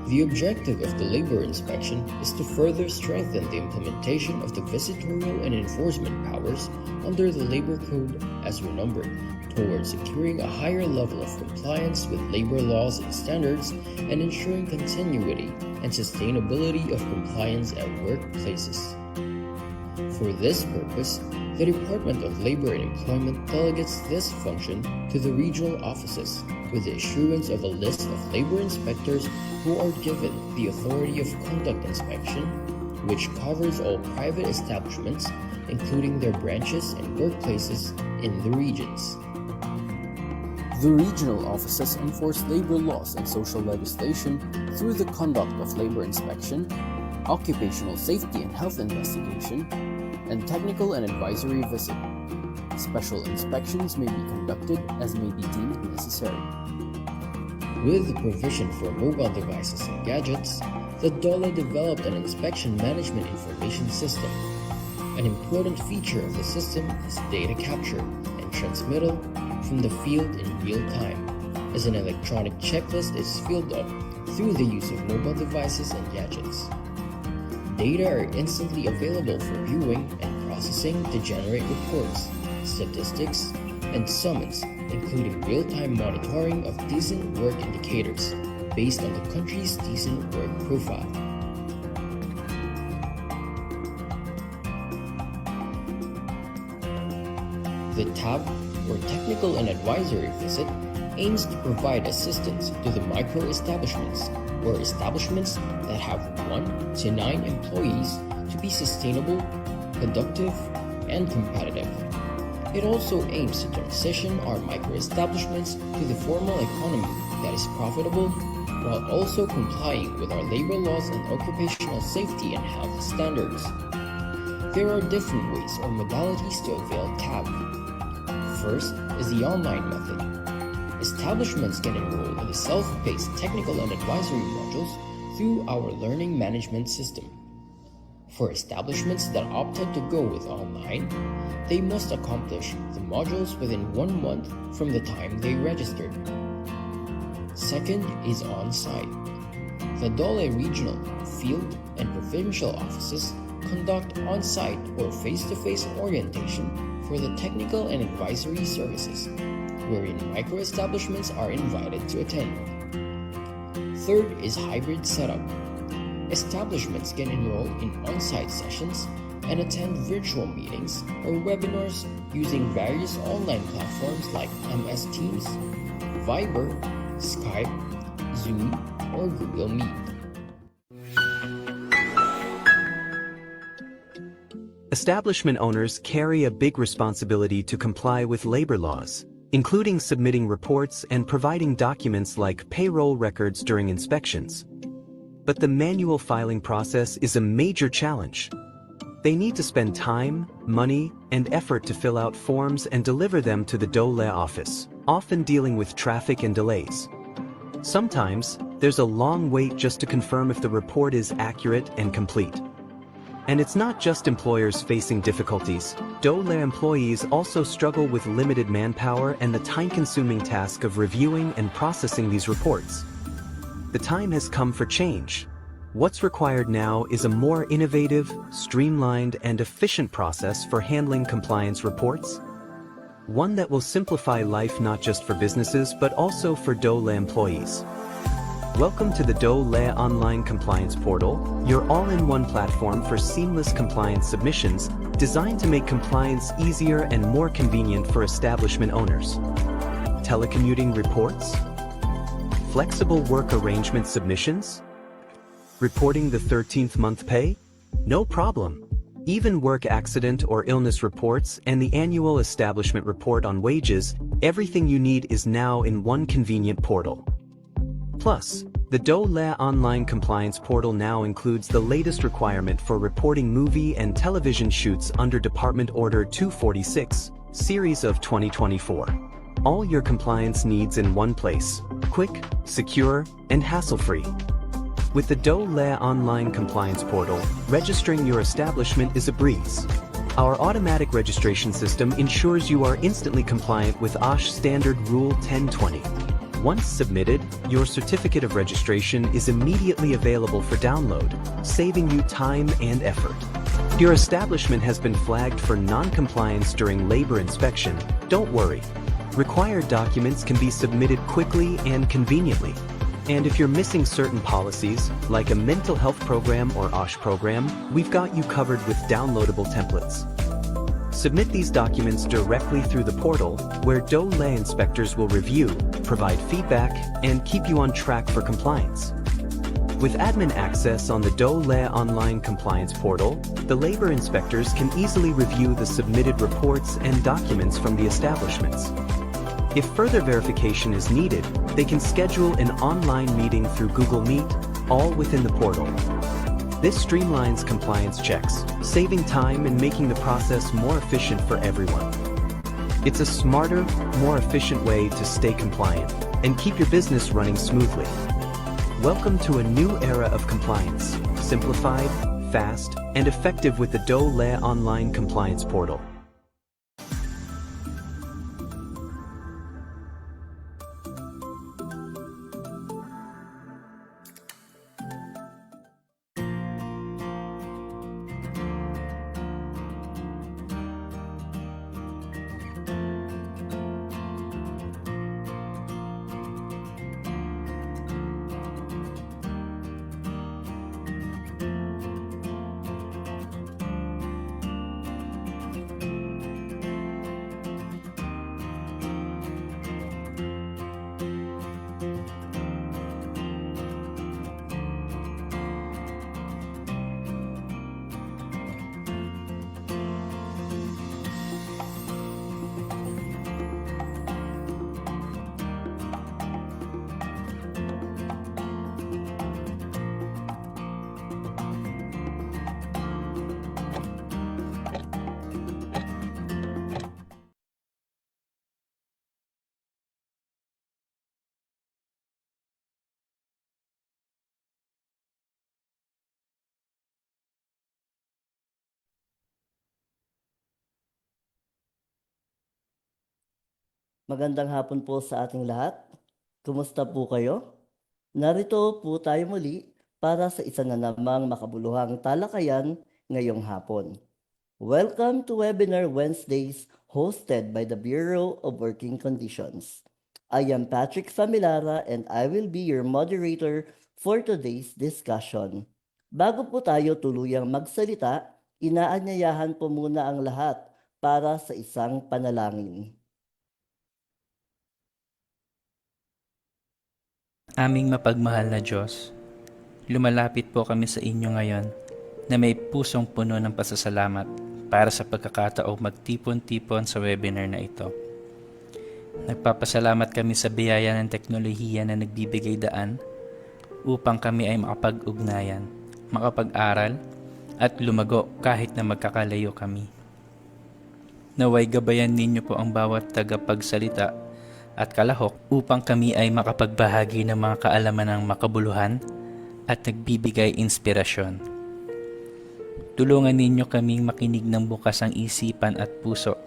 The objective of the labor inspection is to further strengthen the implementation of the visitorial and enforcement powers under the Labor Code as renumbered towards securing a higher level of compliance with labor laws and standards and ensuring continuity and sustainability of compliance at workplaces. For this purpose, the Department of Labor and Employment delegates this function to the regional offices with the issuance of a list of labor inspectors who are given the authority of conduct inspection, which covers all private establishments, including their branches and workplaces in the regions. The regional offices enforce labor laws and social legislation through the conduct of labor inspection, occupational safety and health investigation, and technical and advisory visit. Special inspections may be conducted as may be deemed necessary. With the provision for mobile devices and gadgets, the DOLE developed an inspection management information system. An important feature of the system is data capture and transmittal from the field in real time, as an electronic checklist is filled up through the use of mobile devices and gadgets. Data are instantly available for viewing and processing to generate reports, statistics, and summons, including real-time monitoring of decent work indicators based on the country's decent work profile. The TAB, or Technical and Advisory Visit, aims to provide assistance to the micro-establishments, or establishments that have 1 to 9 employees, to be sustainable, productive, and competitive. It also aims to transition our micro-establishments to the formal economy that is profitable, while also complying with our labor laws and occupational safety and health standards. There are different ways or modalities to avail TAB. First is the online method. Establishments can enroll in the self-paced technical and advisory modules through our learning management system. For establishments that opted to go with online, they must accomplish the modules within 1 month from the time they registered. Second is on-site. The DOLE regional, field, and provincial offices conduct on-site or face-to-face orientation for the technical and advisory services, wherein micro-establishments are invited to attend. Third is hybrid setup. Establishments can enroll in on-site sessions and attend virtual meetings or webinars using various online platforms like MS Teams, Viber, Skype, Zoom, or Google Meet. Establishment owners carry a big responsibility to comply with labor laws, including submitting reports and providing documents like payroll records during inspections. But the manual filing process is a major challenge. They need to spend time, money, and effort to fill out forms and deliver them to the DOLE office, often dealing with traffic and delays. Sometimes, there's a long wait just to confirm if the report is accurate and complete. And it's not just employers facing difficulties. DOLE employees also struggle with limited manpower and the time-consuming task of reviewing and processing these reports. The time has come for change. What's required now is a more innovative, streamlined, and efficient process for handling compliance reports. One that will simplify life not just for businesses but also for DOLE employees. Welcome to the DOLE Online Compliance Portal, your all-in-one platform for seamless compliance submissions, designed to make compliance easier and more convenient for establishment owners. Telecommuting reports? Flexible work arrangement submissions? Reporting the 13th month pay? No problem. Even work accident or illness reports and the annual establishment report on wages, everything you need is now in one convenient portal. Plus, the DOLE Online Compliance Portal now includes the latest requirement for reporting movie and television shoots under Department Order 246, Series of 2024. All your compliance needs in one place, quick, secure, and hassle-free. With the DOLE Online Compliance Portal, registering your establishment is a breeze. Our automatic registration system ensures you are instantly compliant with OSH Standard Rule 1020. Once submitted, your certificate of registration is immediately available for download, saving you time and effort. Your establishment has been flagged for non-compliance during labor inspection. Don't worry. Required documents can be submitted quickly and conveniently. And if you're missing certain policies, like a mental health program or OSH program, we've got you covered with downloadable templates. Submit these documents directly through the portal, where DOLE inspectors will review, provide feedback, and keep you on track for compliance. With admin access on the DOLE online compliance portal, the labor inspectors can easily review the submitted reports and documents from the establishments. If further verification is needed, they can schedule an online meeting through Google Meet, all within the portal. This streamlines compliance checks, saving time and making the process more efficient for everyone. It's a smarter, more efficient way to stay compliant and keep your business running smoothly. Welcome to a new era of compliance, simplified, fast, and effective with the DOLE online compliance portal. Magandang hapon po sa ating lahat. Kumusta po kayo? Narito po tayo muli para sa isa na namang makabuluhang talakayan ngayong hapon. Welcome to Webinar Wednesdays hosted by the Bureau of Working Conditions. I am Patrick Familara and I will be your moderator for today's discussion. Bago po tayo tuluyang magsalita, inaanyayahan po muna ang lahat para sa isang panalangin. Aming mapagmahal na Diyos, lumalapit po kami sa inyo ngayon na may pusong puno ng pasasalamat para sa pagkakataong magtipon-tipon sa webinar na ito. Nagpapasalamat kami sa biyaya ng teknolohiya na nagbibigay daan upang kami ay makapag-ugnayan, makapag-aral at lumago kahit na magkakalayo kami. Naway gabayan ninyo po ang bawat tagapagsalita at kalahok upang kami ay makapagbahagi ng mga kaalaman ng makabuluhan at nagbibigay inspirasyon. Tulungan ninyo kaming makinig ng bukas ang isipan at puso,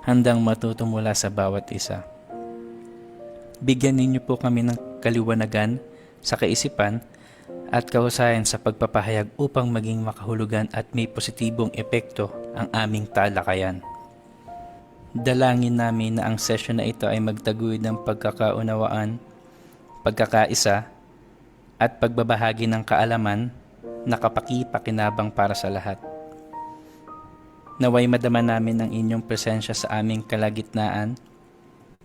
handang matuto mula sa bawat isa. Bigyan ninyo po kami ng kaliwanagan sa kaisipan at kahusayan sa pagpapahayag upang maging makahulugan at may positibong epekto ang aming talakayan. Dalangin namin na ang session na ito ay magtaguyod ng pagkakaunawaan, pagkakaisa, at pagbabahagi ng kaalaman na kapaki-pakinabang para sa lahat. Naway madama namin ang inyong presensya sa aming kalagitnaan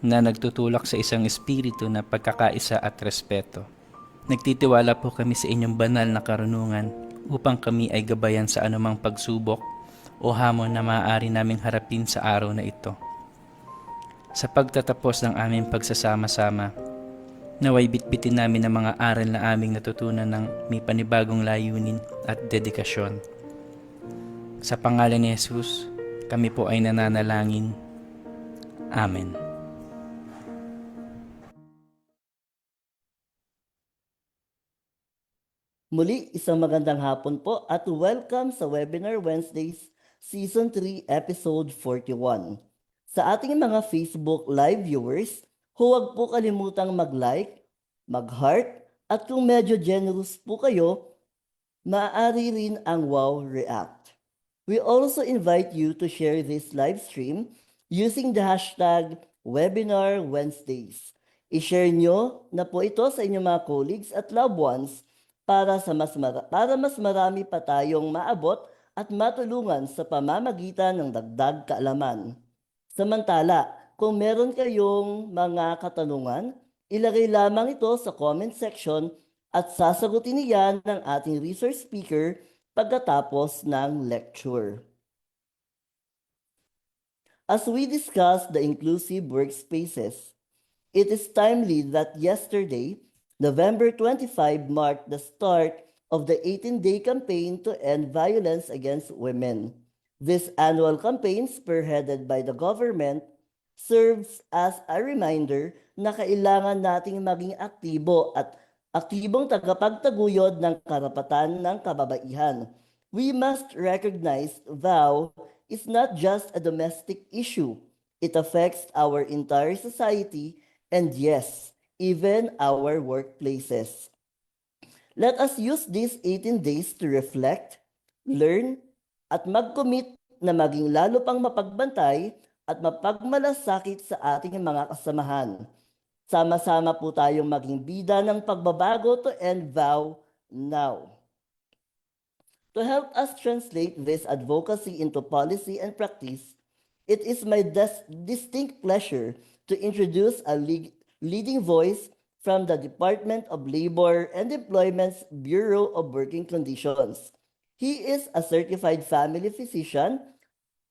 na nagtutulak sa isang espiritu na pagkakaisa at respeto. Nagtitiwala po kami sa inyong banal na karunungan upang kami ay gabayan sa anumang pagsubok o hamon na maaari naming harapin sa araw na ito. Sa pagtatapos ng aming pagsasama-sama, naway bitbitin namin ang mga aral na aming natutunan ng may panibagong layunin at dedikasyon. Sa pangalan ni Jesus, kami po ay nananalangin. Amen. Muli, isang magandang hapon po at welcome sa Webinar Wednesdays Season 3, Episode 41. Sa ating mga Facebook Live viewers, Huwag po kalimutang mag-like, mag-heart, at kung medyo generous po kayo, maaari rin ang Wow React. We also invite you to share this live stream using the hashtag Webinar Wednesdays. I-share nyo na po ito sa inyong mga colleagues at loved ones para mas marami pa tayong maabot at matulungan sa pamamagitan ng dagdag kaalaman. Samantala, kung meron kayong mga katanungan, ilagay lamang ito sa comment section at sasagutin niyan ng ating resource speaker pagkatapos ng lecture. As we discuss the inclusive workspaces, it is timely that yesterday, November 25, marked the start of the 18-day campaign to end violence against women. This annual campaign, spearheaded by the government, serves as a reminder na kailangan nating maging aktibo at aktibong tagapagtaguyod ng karapatan ng kababaihan. We must recognize vow is not just a domestic issue. It affects our entire society and yes, even our workplaces. Let us use these 18 days to reflect, learn, at mag-commit na maging lalo pang mapagbantay at mapagmalasakit sa ating mga kasamahan. Sama-sama po tayong maging bida ng pagbabago to end vow now. To help us translate this advocacy into policy and practice, it is my distinct pleasure to introduce a leading voice from the Department of Labor and Employment's Bureau of Working Conditions. He is a certified family physician,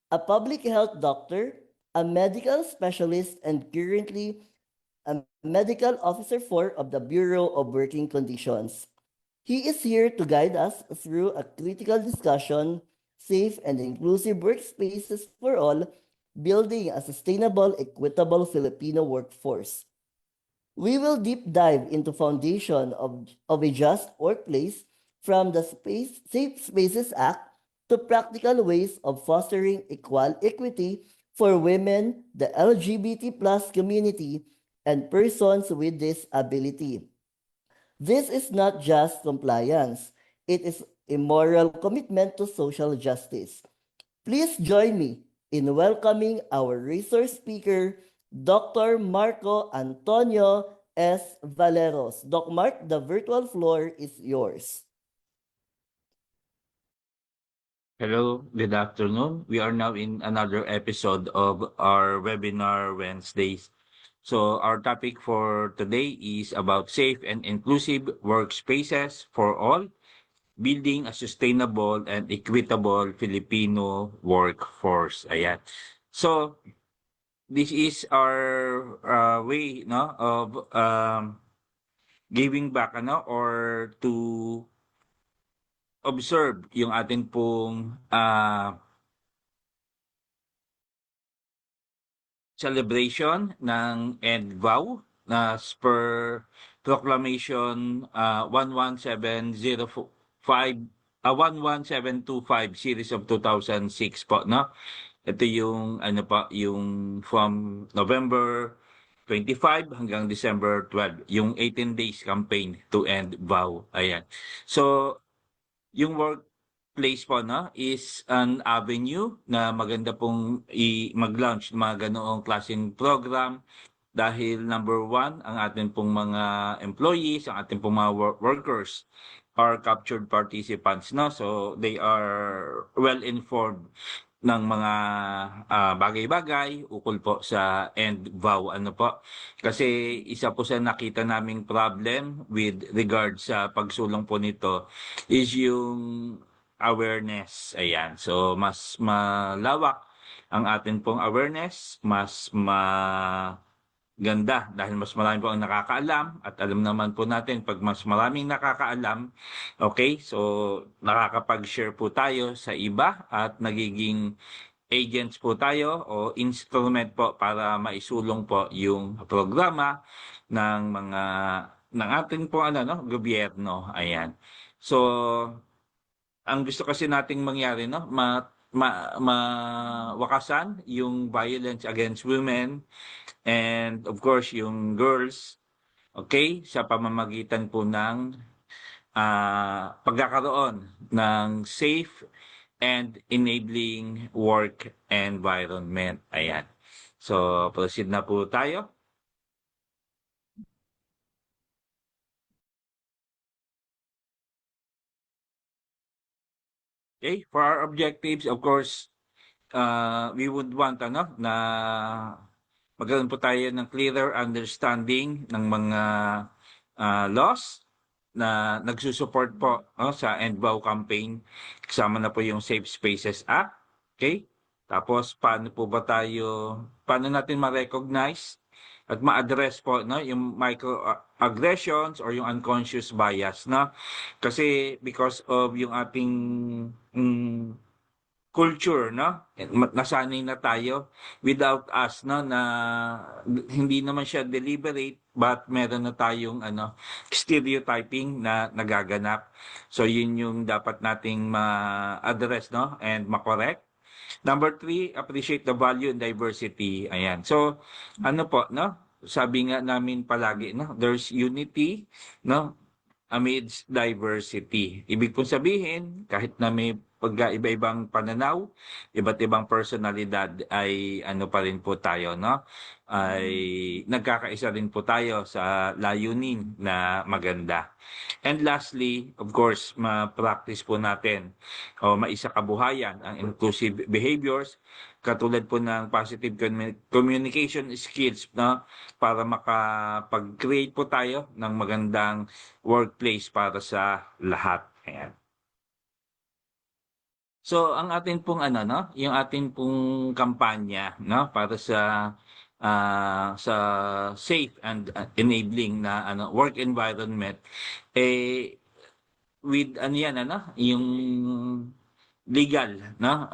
a public health doctor, a medical specialist, and currently a medical officer 4 of the Bureau of Working Conditions. He is here to guide us through a critical discussion, safe and inclusive workspaces for all, building a sustainable, equitable Filipino workforce. We will deep dive into foundation of a just workplace from the Safe Spaces Act to practical ways of fostering equity for women, the LGBT plus community, and persons with disability. This is not just compliance, it is a moral commitment to social justice. Please join me in welcoming our resource speaker, Dr. Marco Antonio S. Valeros. Doc Mark, the virtual floor is yours. Hello, good afternoon. We are now in another episode of our webinar Wednesdays. So our topic for today is about safe and inclusive workspaces for all, building a sustainable and equitable Filipino workforce. Ayan. So this is our way of giving back or to observe yung atin pong celebration ng End Vow na per Proclamation 11725 series of 2006 po, no? Ito yung yung from November 25 hanggang December 12, yung 18 days campaign to end vow. Ayan. So yung workplace po is an avenue na maganda pong mag-launch ng mga ganoong klaseng program dahil number one, ang ating pong mga employees, ang ating pong mga workers are captured participants. So they are well informed ng mga bagay-bagay ukol po sa end vow. Kasi isa po sa nakita naming problem with regard sa pagsulong po nito is yung awareness. Ayan. So mas malawak ang atin pong awareness, mas ganda dahil mas marami po ang nakakaalam at alam naman po natin pag mas maraming nakakaalam, okay, so nakakapag-share po tayo sa iba at nagiging agents po tayo o instrument po para maisulong po yung programa ng ating po gobyerno. Ayan. So ang gusto kasi nating mangyari mawakasan yung violence against women and of course yung girls, okay, sa pamamagitan po ng pagkakaroon ng safe and enabling work environment. Ayan. So, proceed na po tayo. Okay, for our objectives, of course, we would want na magkaroon po tayo ng clearer understanding ng mga laws na nagsusupport po sa EndVow campaign. Kasama na po yung Safe Spaces Act. Okay? Tapos, paano natin ma-recognize at ma-address po yung microaggressions or yung unconscious bias, no? Kasi because of yung ating culture, no? Nasanay na tayo without us, no, na hindi naman siya deliberate but meron na tayong stereotyping na nagaganap. So yun yung dapat nating ma-address, no, and ma-correct. Number 3, appreciate the value and diversity. Ayan. So ano po, no? Sabi nga namin palagi, no, there's unity, no, amidst diversity. Ibig pong sabihin, kahit na may pagkaiba-ibang pananaw, iba't ibang personalidad, ay ano pa rin po tayo, no? Ay nagkakaisa rin po tayo sa layunin na maganda. And lastly, of course, ma-practice po natin o maisakabuhayan ang inclusive behaviors katulad po ng positive communication skills, no, para makapag-create po tayo ng magandang workplace para sa lahat. Ayan. So ang atin pong yung atin pong kampanya, no, para sa safe and enabling na work environment, with yung legal, no,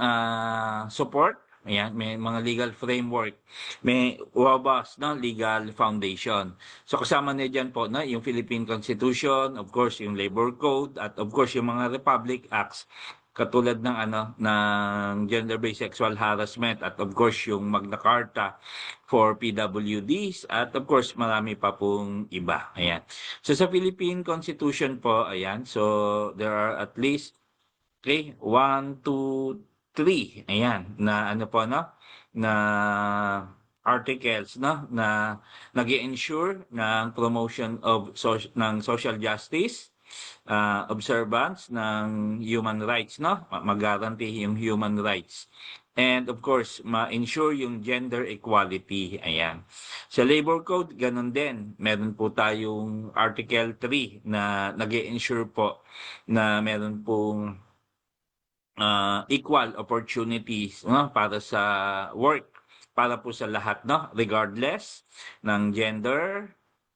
support. Ayan, may mga legal framework, may robust, no, legal foundation. So kasama niya dyan po, no, yung Philippine Constitution, of course yung Labor Code, at of course yung mga Republic Acts katulad ng ng gender-based sexual harassment, at of course yung Magna Carta for PWDs, at of course marami pa pong iba. Ayan. So sa Philippine Constitution po, ayan, so there are at least 1, 2, 3, ayan, na po, no, na articles, no, na nag-i-ensure ng promotion of ng social justice, observance ng human rights, no, mag-guarantee yung human rights. And of course, ma-ensure yung gender equality. Ayan. Sa Labor Code, ganun din. Meron po tayong Article 3 na nag-i-ensure po na meron pong equal opportunities, no, para sa work, para po sa lahat, no, regardless ng gender,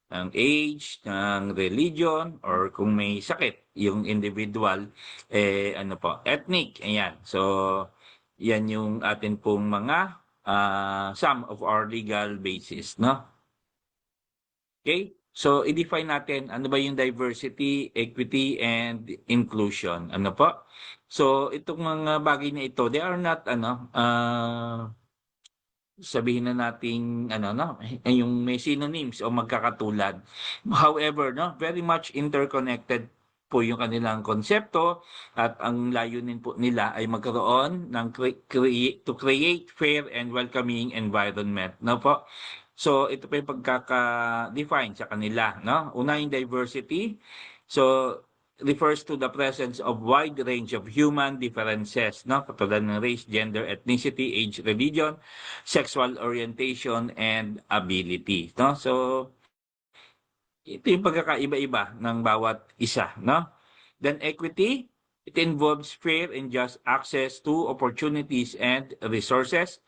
ng age, ng religion, or kung may sakit yung individual, ethnic. Ayan. So yan yung atin pong mga some of our legal basis, no. Okay? So, i-define natin ano ba yung diversity, equity, and inclusion. Ano po? So, itong mga bagay na ito, they are not, sabihin na nating, yung may synonyms o magkakatulad. However, no, very much interconnected po yung kanilang konsepto, at ang layunin po nila ay magkaroon ng to create fair and welcoming environment. No po? So, ito pa yung pagkaka-define sa kanila, no? Una, yung diversity. So, refers to the presence of wide range of human differences, no? Katulad ng race, gender, ethnicity, age, religion, sexual orientation, and ability, no? So, ito yung pagkakaiba-iba ng bawat isa, no? Then equity, it involves fair and just access to opportunities and resources,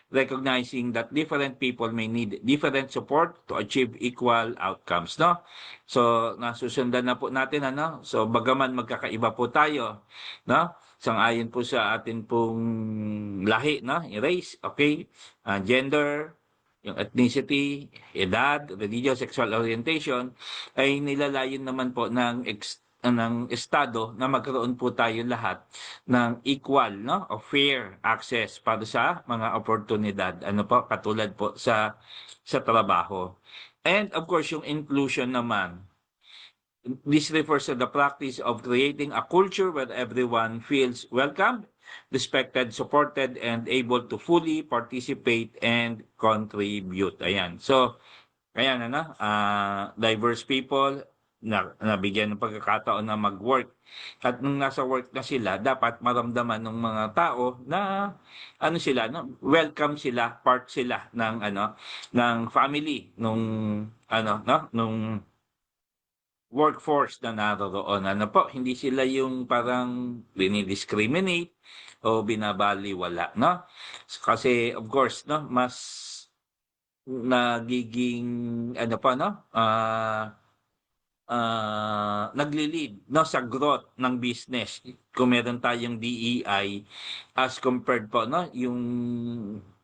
recognizing that different people may need different support to achieve equal outcomes, no? So, nasusundan na po natin, So, bagaman magkakaiba po tayo, no? Sang-ayon po sa atin pong lahi, no? Race, okay? Gender, yung ethnicity, edad, religion, sexual orientation, ay nilalayon naman po ng ng estado na magkaroon po tayo lahat ng equal, no, o fair access para sa mga oportunidad, ano po, katulad po sa trabaho. And of course, yung inclusion naman, this refers to the practice of creating a culture where everyone feels welcome, respected, supported, and able to fully participate and contribute. Ayan. So, ayan, diverse people na nabigyan ng pagkakataon na mag-work. At nung nasa work na sila, dapat maramdaman ng mga tao na ano sila, no, welcome sila, part sila ng ng family nung nung workforce na naroroon. Ano po, hindi sila yung parang dinidiscriminate o binabaliwala, no? Kasi of course, no, mas nagiging ano pa, no, nagli-lead, no, sa growth ng business kung meron tayong DEI as compared po, no, yung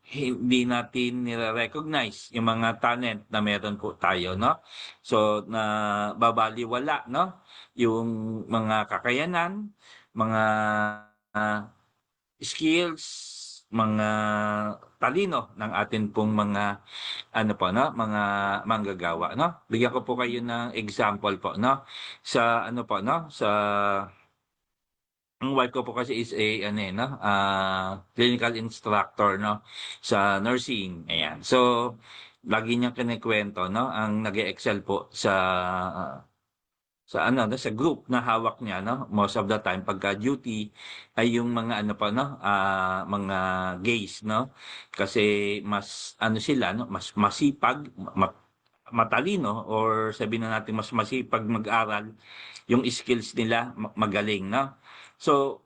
hindi natin nire-recognize yung mga talent na meron po tayo, no? So, na babaliwala, no? Yung mga kakayanan, mga skills, mga talino ng atin pong mga ano po, no, mga manggagawa, no? Bigyan ko po kayo ng example po, no? Sa ano po, no? Sa ang wife ko po kasi is a clinical instructor, no, sa nursing. Ayan. So, lagi niyang kinikwento, no, ang nag-excel po sa sa group na hawak niya, no, most of the time pagka duty ay yung mga ano pa, no, mga gays, no, kasi mas ano sila, no, mas masipag, matalino, or sabihin na natin mas masipag mag-aral, yung skills nila magaling, no. So,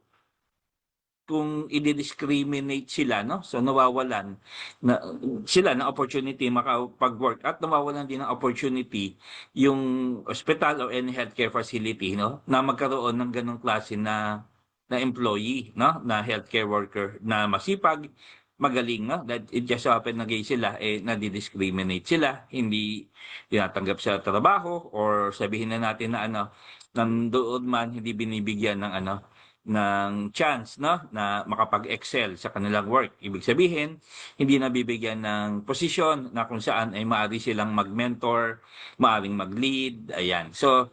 kung i-discriminate sila, no, so nawawalan na sila ng opportunity makapag-work, at nawawalan din ng opportunity yung ospital o any healthcare facility, no, na magkaroon ng ganong klase na employee, no, na healthcare worker na masipag, magaling, no, that it just happen na gay sila, nadi-discriminate sila, hindi tinatanggap sa trabaho, or sabihin na natin na nandoon man hindi binibigyan ng ng chance, no, na makapag-excel sa kanilang work. Ibig sabihin, hindi nabibigyan ng posisyon na kung saan ay maaari silang mag-mentor, maaring mag-lead, ayan. So,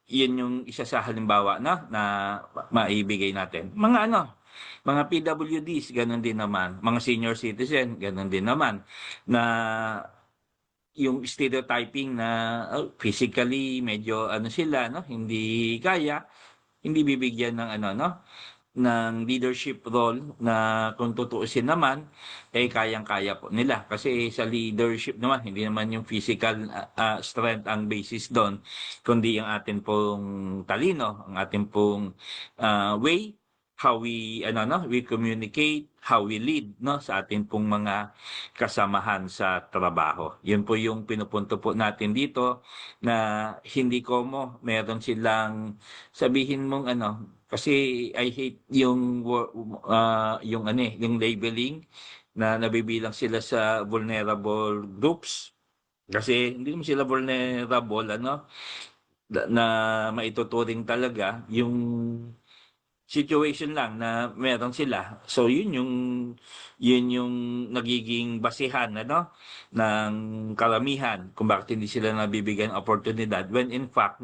yun yung isa sa halimbawa na maibigay natin. Mga mga PWDs, ganun din naman. Mga senior citizen, ganun din naman. Na yung stereotyping na physically medyo sila, no, hindi kaya, hindi bibigyan ng ng leadership role na kung tutuusin naman kayang-kaya po nila, kasi sa leadership naman hindi naman yung physical strength ang basis doon, kundi ang atin pong talino, ang atin pong way how we we communicate, how we lead, no, sa atin pong mga kasamahan sa trabaho. Yun po yung pinupunto po natin dito, na hindi ko meron silang sabihin mong kasi I hate yung yung labeling na nabibilang sila sa vulnerable groups, kasi hindi mo sila vulnerable na maituturing talaga yung situation lang na meron sila. So yun yung nagiging basihan ng karamihan kung bakit hindi sila nabibigyan oportunidad, when in fact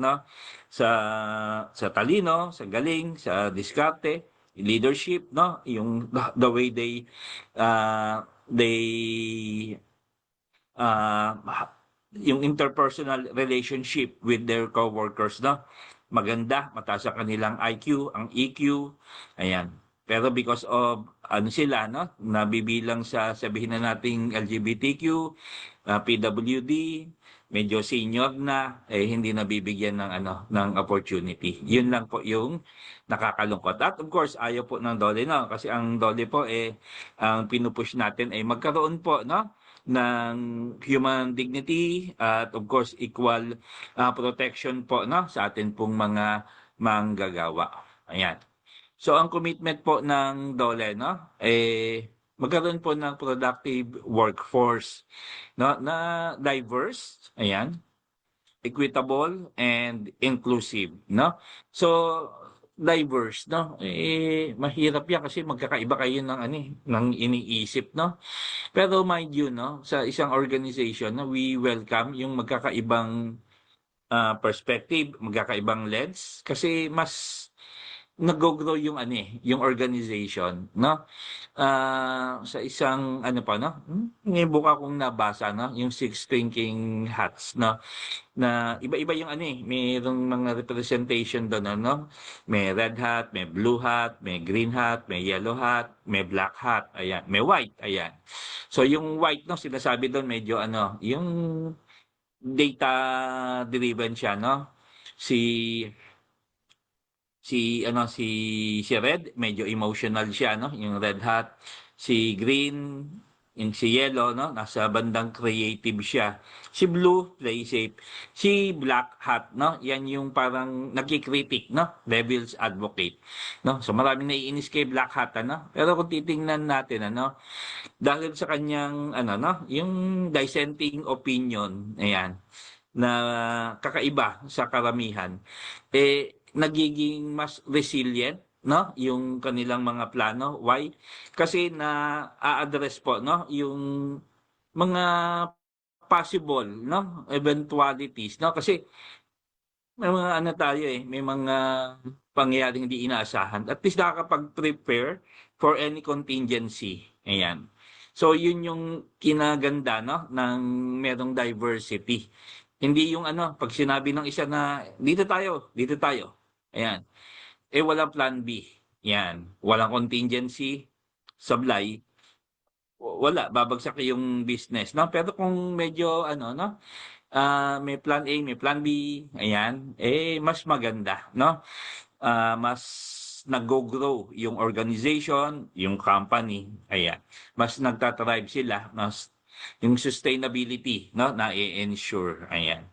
sa talino, sa galing, sa diskarte, leadership, no, yung the way they yung interpersonal relationship with their coworkers, no, maganda, mataas ang kanilang IQ, ang EQ, ayan. Pero because of sila, no, nabibilang sa sabihin na nating LGBTQ, PWD, medyo senior na, hindi nabibigyan ng ng opportunity. Yun lang po yung nakakalungkot. At of course, ayaw po ng DOLE, no, kasi ang DOLE po ang pinupush natin ay magkaroon po, no, ng human dignity at of course equal protection po, no, sa atin pong mga manggagawa. Ayan. So ang commitment po ng DOLE, no, magkaroon po ng productive workforce, no, na diverse, ayan, equitable, and inclusive, no? So, diverse, no? Mahirap yan kasi magkakaiba kayo ng ng iniisip, no? Pero mind you, no, sa isang organization, no, we welcome yung magkakaibang perspective, magkakaibang lens kasi mas nag-grow yung yung organization, no? Sa isang pa, no? Ngayon buka kong nabasa, no, yung Six Thinking Hats, no, na iba-iba yung mayroong mga representation doon, no? May red hat, may blue hat, may green hat, may yellow hat, may black hat, ayan, may white, ayan. So yung white, no, sinasabi doon medyo yung data driven siya, no? Si si Red medyo emotional siya, no, yung Red Hat. Si Green, yung si Yellow, no, nasa bandang creative siya. Si Blue, play safe. Si Black Hat, no, yan yung parang nagki-critic, no, devil's advocate, no. So maraming naiinis kay Black Hat, pero kung titingnan natin, dahil sa kanyang no, yung dissenting opinion, ayan, na kakaiba sa karamihan, nagiging mas resilient, no, yung kanilang mga plano. Why? Kasi na-address po, no, yung mga possible, no, eventualities, no, kasi may mga tayo may mga pangyayaring hindi inaasahan. At least nakakapag-prepare for any contingency. Ayan. So yun yung kinaganda, no, ng merong diversity. Hindi yung pag sinabi ng isa na dito tayo, ayan, walang plan B. Yan, walang contingency, sablay, wala, babagsak yung business, no? Pero kung medyo no, may plan A, may plan B, ayan, mas maganda, no? Mas nag-grow yung organization, yung company, ayan. Mas nagtatribe sila, mas yung sustainability, no, na i-ensure, ayan.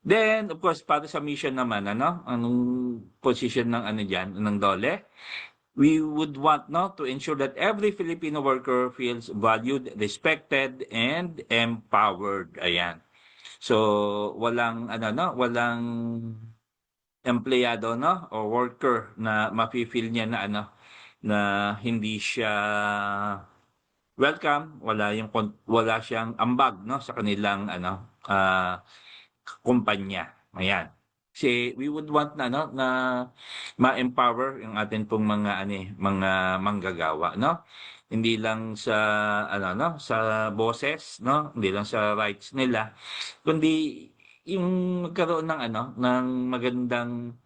Then, of course, para sa mission naman, anong position ng diyan, ng DOLE? We would want, no, to ensure that every Filipino worker feels valued, respected, and empowered. Ayan. So, walang walang empleyado, no, o worker na mafe-feel niya na na hindi siya welcome, wala siyang ambag, no, sa kanilang kumpanya. Ayan. Kasi we would want na ma-empower yung atin pong mga mga manggagawa, no? Hindi lang sa sa bosses, no? Hindi lang sa rights nila, kundi yung magkaroon ng ng magandang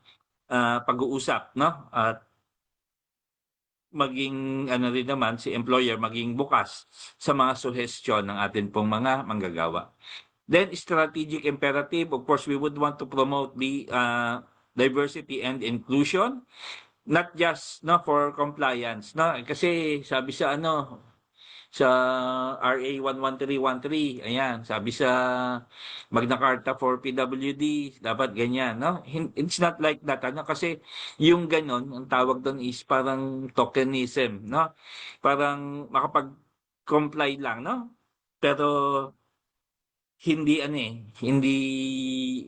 pag-uusap, no? At maging rin naman si employer maging bukas sa mga suhestyon ng atin pong mga manggagawa. Then strategic imperative, of course, we would want to promote the diversity and inclusion, not just for compliance, no, kasi sabi sa sa RA 11313, ayan, sabi sa Magna Carta for PWD, dapat ganyan, no? It's not like that, kasi yung ganon, ang tawag doon is parang tokenism, no? Parang makapag-comply lang, no? Pero hindi hindi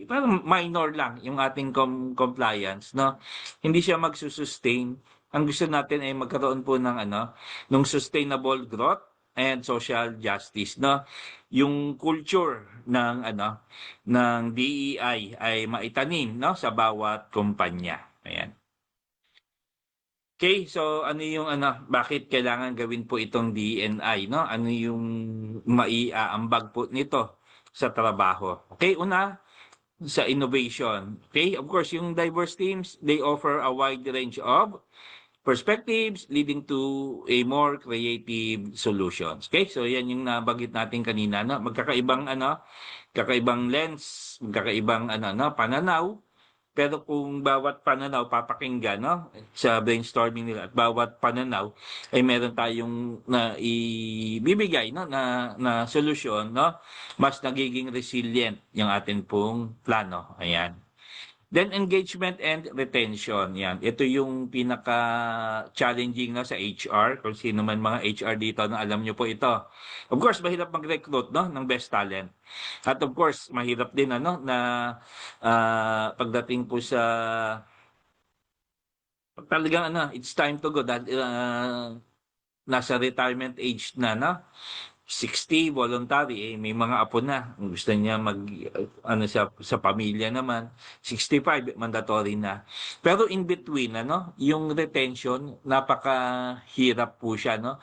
parang minor lang yung ating compliance, no? Hindi siya magsusustain. Ang gusto natin ay magkaroon po ng ng sustainable growth and social justice, no? Yung culture ng ng DEI ay maitanim, no, sa bawat kumpanya. Ayan. Okay, so ano yung bakit kailangan gawin po itong DNI, no? Ano yung maiaambag po nito sa trabaho? Okay, una, sa innovation. Okay, of course, yung diverse teams, they offer a wide range of perspectives leading to a more creative solutions. Okay, so yan yung nabanggit natin kanina, no? Magkakaibang kakaibang lens, magkakaibang pananaw, pero kung bawat pananaw papakinggan, no, sa brainstorming nila, at bawat pananaw ay meron tayong na ibibigay, no, na solusyon, no, mas nagiging resilient yung atin pong plano. Ayan. Then engagement and retention, yan. Ito yung pinaka-challenging, no, sa HR. Kung sino man mga HR dito na alam nyo po ito. Of course, mahirap mag-recruit, no, ng best talent. At of course, mahirap din ano na pagdating po sa pag talagang ano, it's time to go dahil nasa retirement age na, no? 60 voluntary, may mga apo na. Kung gusto niya mag ano sa pamilya naman, 65 mandatory na. Pero in between ano, yung retention napakahirap po siya, no?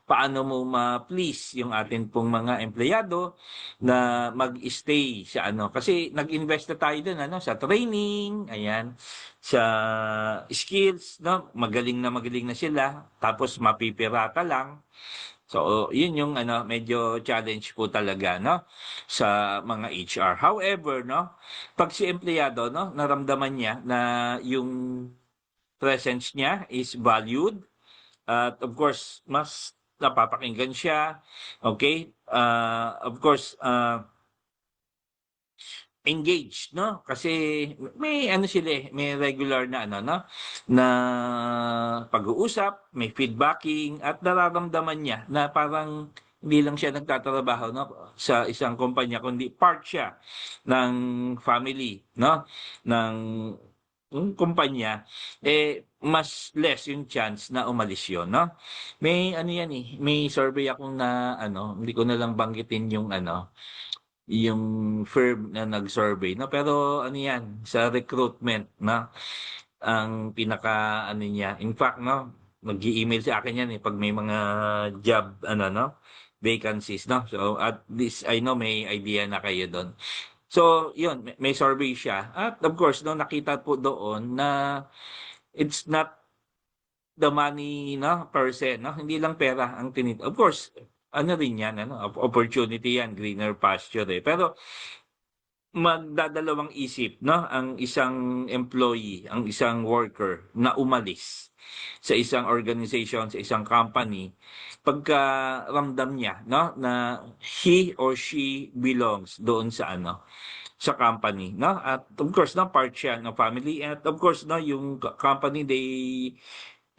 Paano mo ma-please yung atin pong mga empleyado na mag-stay sa ano, kasi nag-invest na tayo dun ano sa training, ayan, sa skills, no? Magaling na sila, tapos mapipirata lang. So, yun yung ano, medyo challenge po talaga, no, sa mga HR. However, no, pag si empleyado, no, naramdaman niya na yung presence niya is valued, at of course, mas napapakinggan siya, okay? Of course, engaged, no? Kasi may ano sila may regular na ano, no, na pag-uusap, may feedbacking, at nararamdaman niya na parang hindi lang siya nagtatrabaho, no, sa isang kumpanya, kundi part siya ng family, no, ng kumpanya, mas less yung chance na umalis yun, no? May ano yan may survey akong na ano, hindi ko na lang banggitin yung ano, yung firm na nag-survey, no? Pero ano yan, sa recruitment, no? Ang pinaka ano niya, in fact, no, nag-email sa akin yan pag may mga job ano, no, vacancies, no. So at least I know may idea na kayo doon. So yun, may survey siya, at of course no, nakita po doon na it's not the money, no, per se, no, hindi lang pera ang of course ano rin yan, ano, opportunity yan, greener pasture pero magdadalawang isip, no, ang isang employee, ang isang worker na umalis sa isang organization, sa isang company, pagka ramdam niya, no, na he or she belongs doon sa ano, sa company, no, at of course no, part siya ng family, at of course no, yung company, they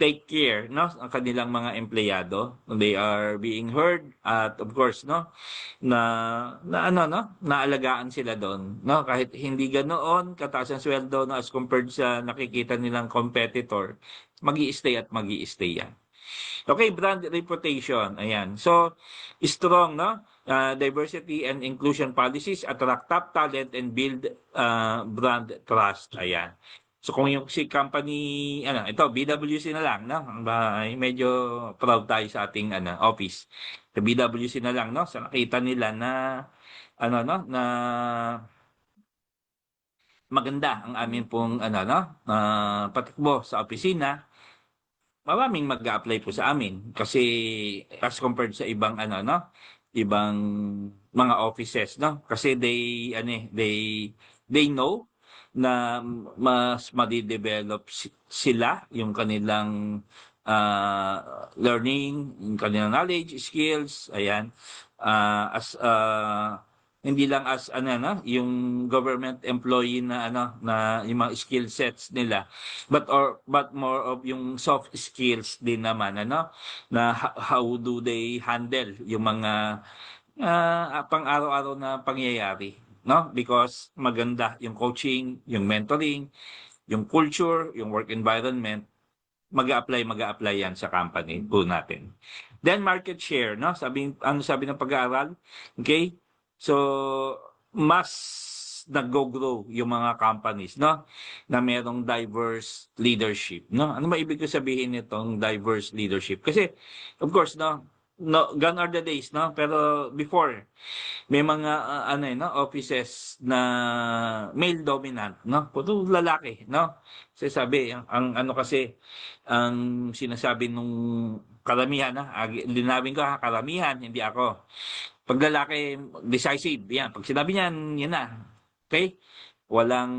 take care, no, ang kanilang mga empleyado, they are being heard, at of course no, na ano no, naalagaan sila doon, no, kahit hindi ganoon kataas ang sweldo, no, as compared sa nakikita nilang competitor, magi-stay at magi-stay yan. Okay, brand reputation, ayan, so strong, no, diversity and inclusion policies attract top talent and build brand trust, ayan. So kung yung si company, ano, ito, BWC na lang, no? Medyo proud tayo sa ating ano, office. Sa BWC na lang, no? Sa nakita nila na, ano, no? Na maganda ang amin pong, ano, no? Patakbo sa opisina, maraming mag-a-apply po sa amin. Kasi as compared sa ibang, ano, no? Ibang mga offices, no? Kasi they know na mas madidevelop sila yung kanilang learning, yung kanilang knowledge, skills, ayan. As hindi lang as ano na, yung government employee na ano, na yung mga skill sets nila, but more of yung soft skills din naman, ano, na how do they handle yung mga pang-araw-araw na pangyayari, no? Because maganda yung coaching, yung mentoring, yung culture, yung work environment, mag-a-apply yan sa company po natin. Then market share, no? Sabi ng pag-aaral, okay? So mas nag-grow yung mga companies, no, na merong diverse leadership, no? Ano ba ibig ko sabihin nitong diverse leadership? Kasi of course, no, gone are the days, no, pero before may mga no, offices na male dominant, no, puro lalaki, no. Kasi sabi ang ano, kasi ang sinasabi nung karamihan, linawin ko, karamihan, hindi ako. Pag lalaki, decisive, yan. Pag sinabi niyan, yan na. Okay? Walang,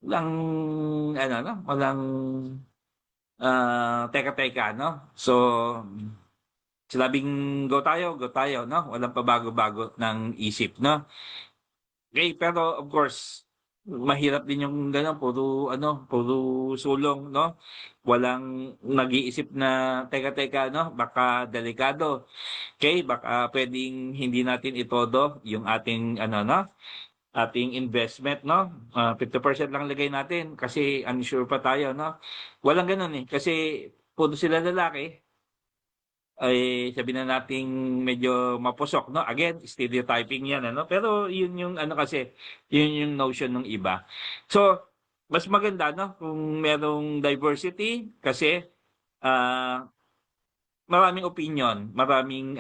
ano, no? Walang, teka-teka, no? So, sinabing go tayo, no? Walang pabago-bago ng isip, no? Okay, pero of course, mahirap din yung gano'n, puro sulong, no? Walang nag-iisip na, teka, no? Baka delikado. Okay, baka pwedeng hindi natin itodo yung ating, no? Ating investment, no? 50% lang lagay natin kasi unsure pa tayo, no? Walang gano'n eh. Kasi puro sila lalaki, ay sabi na nating medyo mapusok, no? Again, stereotyping yan, ano? Pero yun yung ano kasi, yun yung notion ng iba. So, mas maganda, no? Kung merong diversity kasi ah maraming opinion, maraming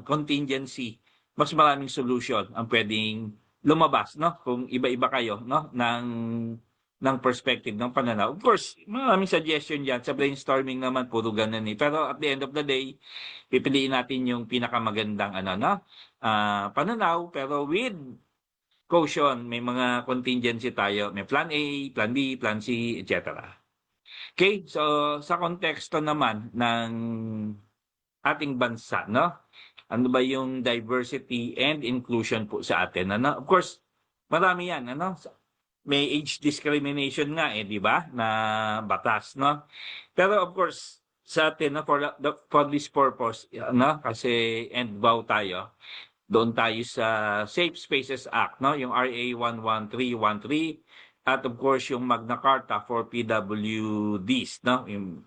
contingency, mas maraming solution ang pwedeng lumabas, no? Kung iba-iba kayo, no? Ng perspective, ng pananaw. Of course, maraming suggestion diyan sa brainstorming naman puro ganun eh. Pero at the end of the day, pipiliin natin yung pinakamagandang pananaw pero with caution, may mga contingency tayo, may plan A, plan B, plan C, etc. Okay, so sa konteksto naman ng ating bansa, no? Ano ba yung diversity and inclusion po sa atin? Ano? Of course, marami yan, ano? May age discrimination nga eh, di ba? Na batas, no? Pero of course, sa atin, no, for this purpose, no? Kasi end vow tayo, doon tayo sa Safe Spaces Act, no? Yung RA 11313 at of course yung Magna Carta for PWDs, no? Yung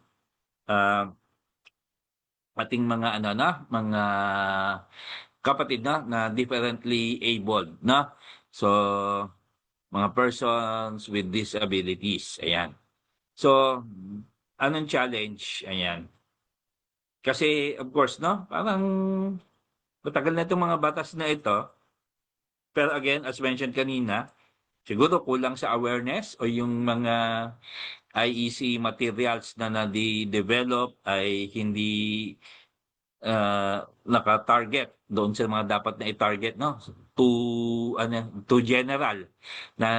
ating mga mga kapatid na differently abled, na. So mga persons with disabilities, ayan. So anong challenge? Ayan. Kasi of course, no, parang matagal na itong mga batas na ito. Pero again, as mentioned kanina, siguro kulang sa awareness o yung mga IEC materials na na-develop ay hindi naka-target doon sa mga dapat na i-target, no? To general na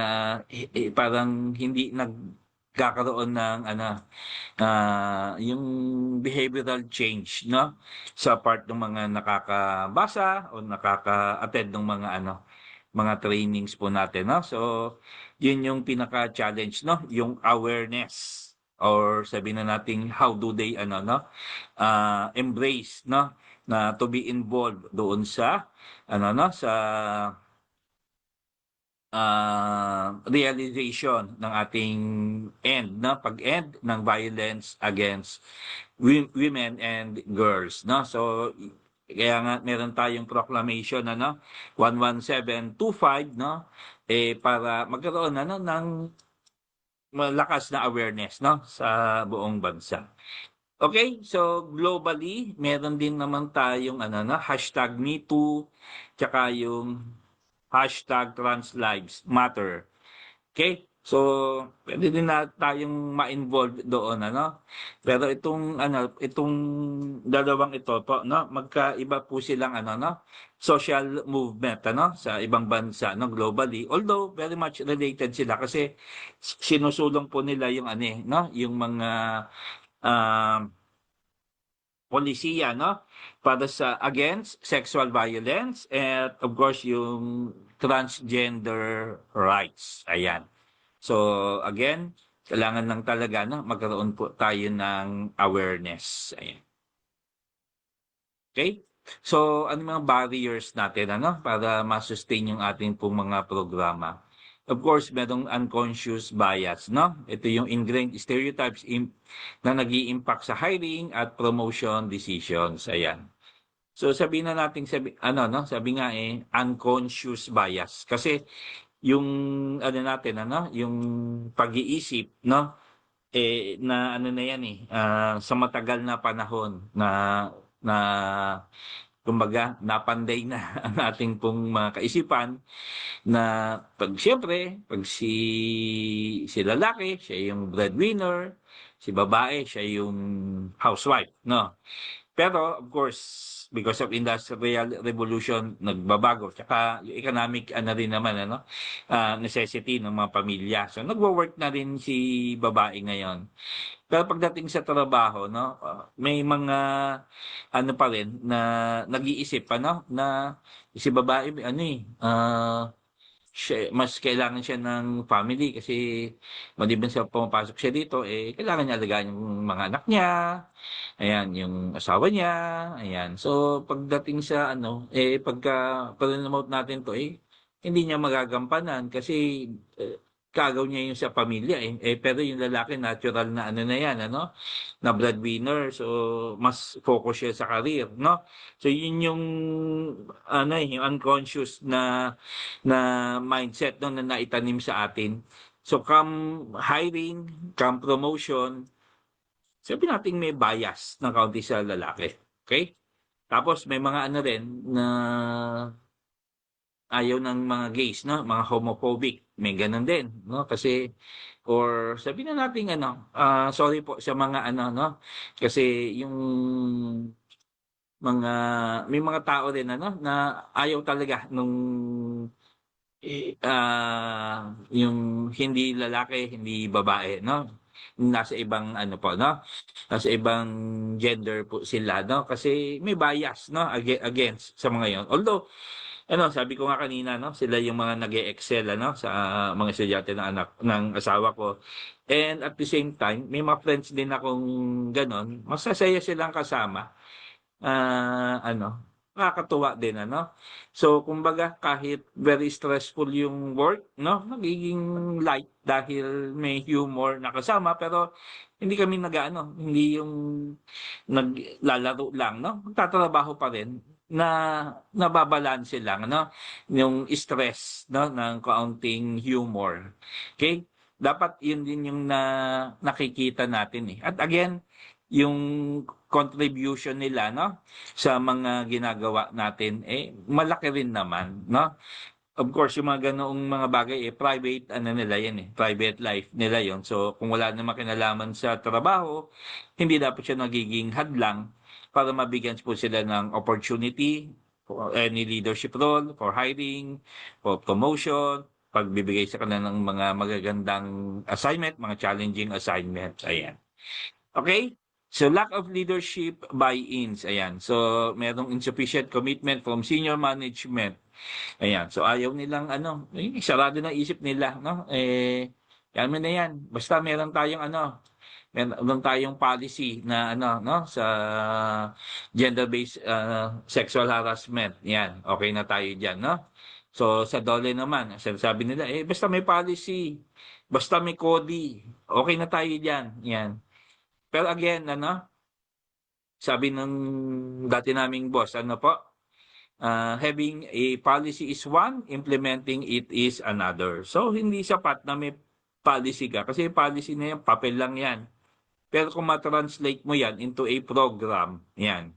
parang hindi nagkakaroon ng yung behavioral change, no? Sa part ng mga nakakabasa o nakaka-attend ng mga trainings po natin, no? So, yun yung pinaka-challenge, no? Yung awareness or sabihin na natin how do they embrace, no, na to be involved doon sa sa realization ng ating end, no, pag-end ng violence against women and girls, no. So kaya nga meron tayong proclamation 11725, no, para magkaroon ng malakas na awareness, no, sa buong bansa. Okay, so globally, meron din naman tayong #MeToo, tsaka yung #TransLivesMatter. Okay? So, pwede din na tayong ma-involve doon, Pero itong dalawang ito po, magkaiba po silang social movement, sa ibang bansa, globally. Although very much related sila kasi sinusulong po nila yung yung mga polisiya, para sa against sexual violence and of course yung transgender rights. Ayan. So again, kailangan lang talaga magkaroon po tayo ng awareness. Ayan. Okay? So ano mga barriers natin para ma-sustain yung ating pong mga programa? Of course, merong unconscious bias, Ito yung ingrained stereotypes na nag-i-impact sa hiring at promotion decisions. Ayan. So sabihin na natin sabi nga unconscious bias kasi yung natin yung pag-iisip na na yan sa matagal na panahon na kumbaga napanday na ang ating pong mga kaisipan na pag si lalaki siya yung breadwinner, si babae siya yung housewife, no. Pero of course, because of industrial revolution nagbabago, tsaka yung economic rin naman necessity ng mga pamilya. So nagwo-work na rin si babae ngayon. Pero pagdating sa trabaho, may mga pa rin na nag-iisip na si babae mas kailangan siya ng family kasi maliban sa pumapasok siya dito, eh, kailangan niya alagaan yung mga anak niya, ayan, yung asawa niya, ayan. So, pagdating sa ano, eh, pagka promote natin to, eh, hindi niya magagampanan kasi kagaw niya yung sa pamilya, eh. Eh, pero yung lalaki, natural na ano na yan, ano, na breadwinner. So, mas focus siya sa career, no? So, yun yung, ano, yung unconscious na mindset no, na naitanim sa atin. So, come hiring, come promotion, sabi natin may bias ng kaunti sa lalaki. Okay? Tapos may mga ano rin na ayaw ng mga gays, no? Mga homophobic. May ganun din, no? Kasi or sabi na natin ano, sorry po sa mga ano, no? Kasi yung mga may mga tao din ano na ayaw talaga nung yung hindi lalaki, hindi babae, no? Nasa ibang ano po, no? Nasa ibang gender po sila, no? Kasi may bias, no? Against sa mga yon. Although, ano, sabi ko nga kanina, no? Sila yung mga nag-excel, ano? Sa mga estudyante ng anak, ng asawa ko. And at the same time, may mga friends din akong ganon. Masasaya silang kasama ano, nakakatuwa din ano. So kumbaga kahit very stressful yung work, no, nagiging light dahil may humor na kasama pero hindi kami nag-aano, hindi yung naglalaro lang, no. Magtatrabaho pa rin na nababalanse lang ano, yung stress, no, ng kaunting humor. Okay? Dapat yun din yung nakikita natin eh. At again, yung contribution nila no sa mga ginagawa natin eh malaki rin naman no. Of course yung mga ganoong mga bagay eh private ano nila yan eh, private life nila yon. So kung wala namang kinalaman sa trabaho, hindi dapat siya nagiging hadlang para mabigyan po sila ng opportunity for any leadership role, for hiring, for promotion, pagbibigay sa kanila ng mga magagandang assignment, mga challenging assignments. Ayan. Okay? So lack of leadership buy-ins, ayan. So merong insufficient commitment from senior management. Ayan. So ayaw nilang ano, sarado na isip nila, no? Eh yan mo na yan. Basta meron tayong ano, meron tayong policy na ano, no, sa gender-based sexual harassment. Yan. Okay na tayo diyan, no? So sa DOLE naman, sabi nila, eh basta may policy, basta may CODI, okay na tayo diyan. Yan. Pero again, ano, sabi ng dati naming boss, ano po, having a policy is one, implementing it is another. So, hindi sapat na may policy ka. Kasi policy na yan, papel lang yan. Pero kung ma-translate mo yan into a program, yan.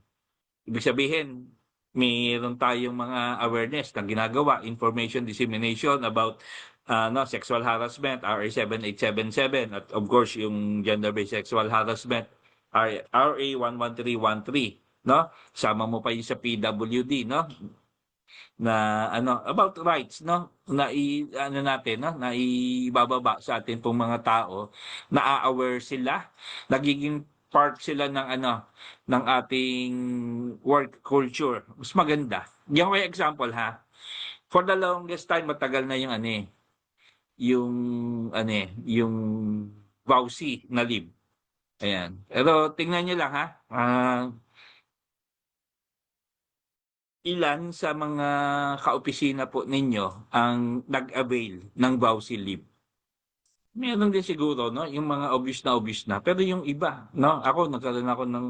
Ibig sabihin, mayroon tayong mga awareness na ginagawa, information dissemination about no, sexual harassment, RA 7877, at of course, yung gender-based sexual harassment, RA 11313, no? Sama mo pa yung sa PWD, no? Na ano, about rights, no? Ano natin, no? Na ibababa sa atin pong mga tao, na-aware sila, nagiging part sila ng ano, ng ating work culture. Mas maganda. Yung may example ha. For the longest time, matagal na yung ano eh, yung vowsy na leave. Ayan. Pero tingnan niyo lang ha. Ilan sa mga kaopisina po ninyo ang nag-avail ng vowsy leave? Meron din siguro, no? Yung mga obvious na. Pero yung iba, no? Ako, nagkaroon ako ng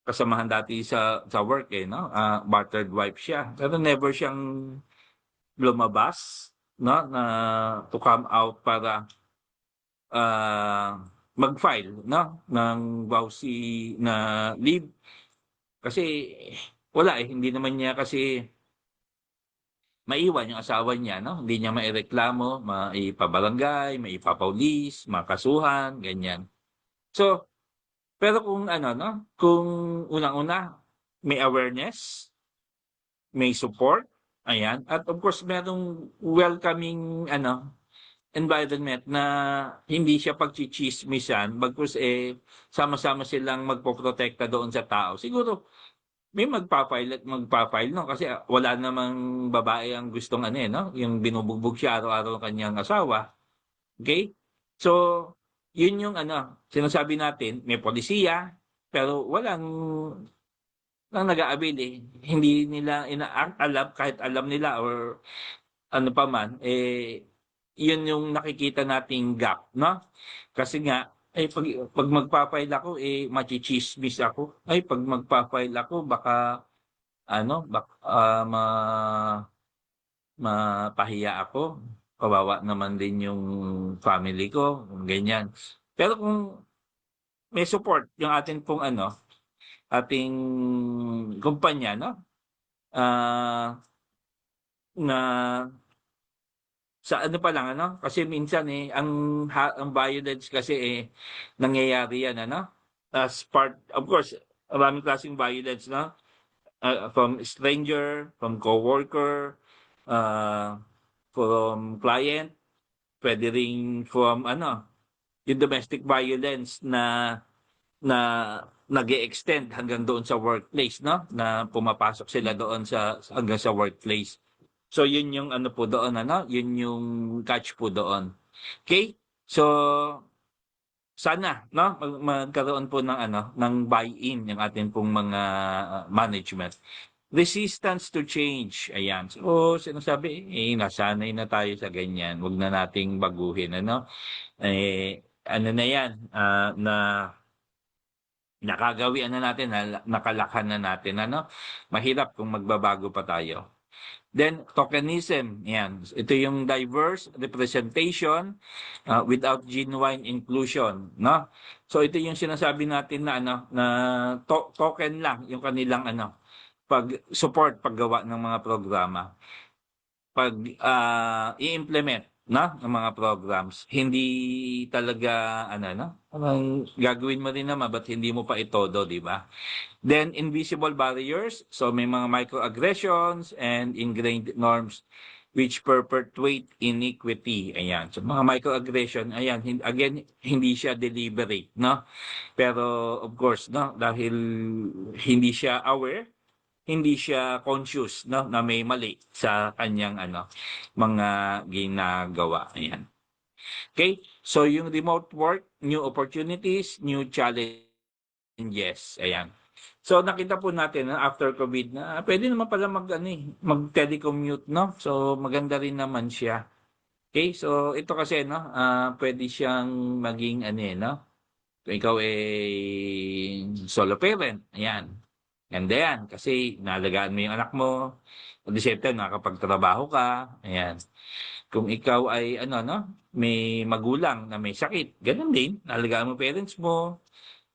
kasamahan dati sa work eh, no? Battered wife siya. Pero never siyang lumabas, no? Na to come out para mag-file, no? Ng vowsy na leave. Kasi wala eh, hindi naman niya kasi maiwan yung asawa niya, no? Hindi niya maireklamo, maipabarangay, maipapaulis, makasuhan, ganyan. So, pero kung ano, no? Kung unang-una, may awareness, may support, ayan. At of course, merong welcoming, ano, environment na hindi siya pagchichismisan, bagkus eh, sama-sama silang magpoprotekta doon sa tao. Siguro, may magpa-file at magpa-file no kasi wala namang babae ang gustong ano no, yung binubugbog siya araw-araw ng kanyang asawa. Okay? So, yun yung ano, sinasabi natin, may polisiya, pero walang nag-aabil eh. Hindi nila alam, kahit alam nila or ano pa man, yun yung nakikita nating gap, no? Kasi nga, pag magpa-file ako, machichismis ako. Ay, pag magpa-file ako, baka, ano, mapahiya ako. Kawawa naman din yung family ko, ganyan. Pero kung may support yung ating pong ano, ating kumpanya, no? Ah, na sa ano pa lang ano, kasi minsan ang violence kasi nangyayari yan ano, as part of course, maraming klaseng violence no, from stranger, from coworker, uh, from client, pwede rin from ano, yung domestic violence na nag-extend hanggang doon sa workplace no, na pumapasok sila doon hanggang sa workplace. So yun yung ano po doon ano, yun yung catch po doon. Okay? So sana no magkaroon po ng ano ng buy-in yung ating pong mga management. Resistance to change. Ayan. So sinasabi nasanay na tayo sa ganyan. Huwag na nating baguhin ano. Ano na yan na nakagawian na natin, nakalakhan na natin ano. Mahirap kung magbabago pa tayo. Then, tokenism. Yan. Ito yung diverse representation without genuine inclusion. No? So, ito yung sinasabi natin na, ano, na token lang yung kanilang ano, pag-support, paggawa ng mga programa. Pag i-implement na ng mga programs, hindi talaga ano no? Gagawin mo rin naman but hindi mo pa itodo, di ba? Then invisible barriers, so may mga microaggressions and ingrained norms which perpetuate iniquity. Ayan. So mga microaggression, ayan, again, hindi siya deliberate, no? Pero of course, no, dahil hindi siya aware, hindi siya conscious, no, na may mali sa kanyang ano, mga ginagawa. Ayan. Okay? So yung remote work, new opportunities, new challenges. Ayan. So nakita po natin after COVID na pwede naman pala mag-telecommute no. So maganda rin naman siya. Okay? So ito kasi no, pwede siyang maging ano no. Kung ikaw solo parent, ayan. Ganda yan kasi nalagaan mo yung anak mo. At the same time nakakapagtrabaho ka. Ayan. Kung ikaw ay ano no, may magulang na may sakit, ganun din, nalagaan mo parents mo.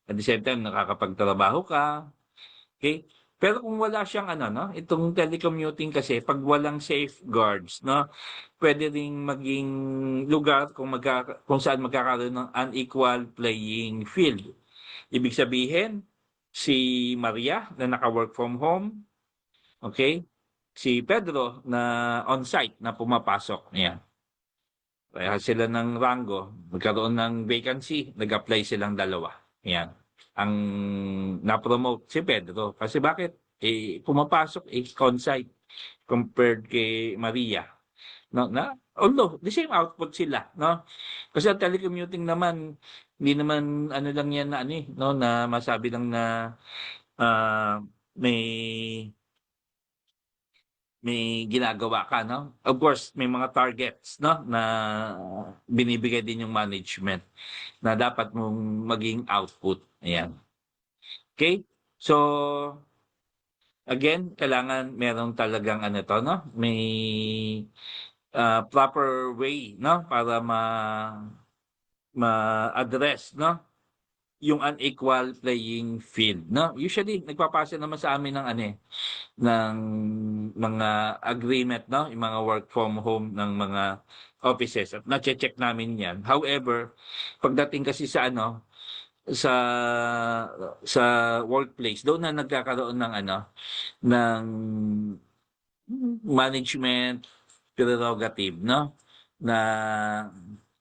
At the same time nakakapagtrabaho ka. Okay? Pero kung wala siyang ano no, itong telecommuting kasi pag walang safeguards no, pwede ring maging lugar kung saan magkakaroon ng unequal playing field. Ibig sabihin, si Maria na naka-work from home, okay? Si Pedro na on-site na pumapasok. Ayan. Kaya sila ng ranggo, magkaroon ng vacancy, nag-apply silang dalawa. Ayan. Ang na-promote si Pedro. Kasi bakit? Pumapasok on-site compared kay Maria. No, although the same output sila, no? Kasi ang telecommuting naman, hindi naman ano lang yan na ano no, na masabi lang na may ginagawa ka, no? Of course, may mga targets, no, na binibigay din yung management na dapat mong maging output. Ayan. Okay? So, again, kailangan merong talagang ano to, no? May proper way, no, para ma-address, no, yung unequal playing field, no. Usually nagpapasa naman sa amin ng ng mga agreement, no, yung mga work from home ng mga offices at na-check namin 'yan. However, pagdating kasi sa sa workplace, doon na nagkakaroon ng ng management prerogative, no? Na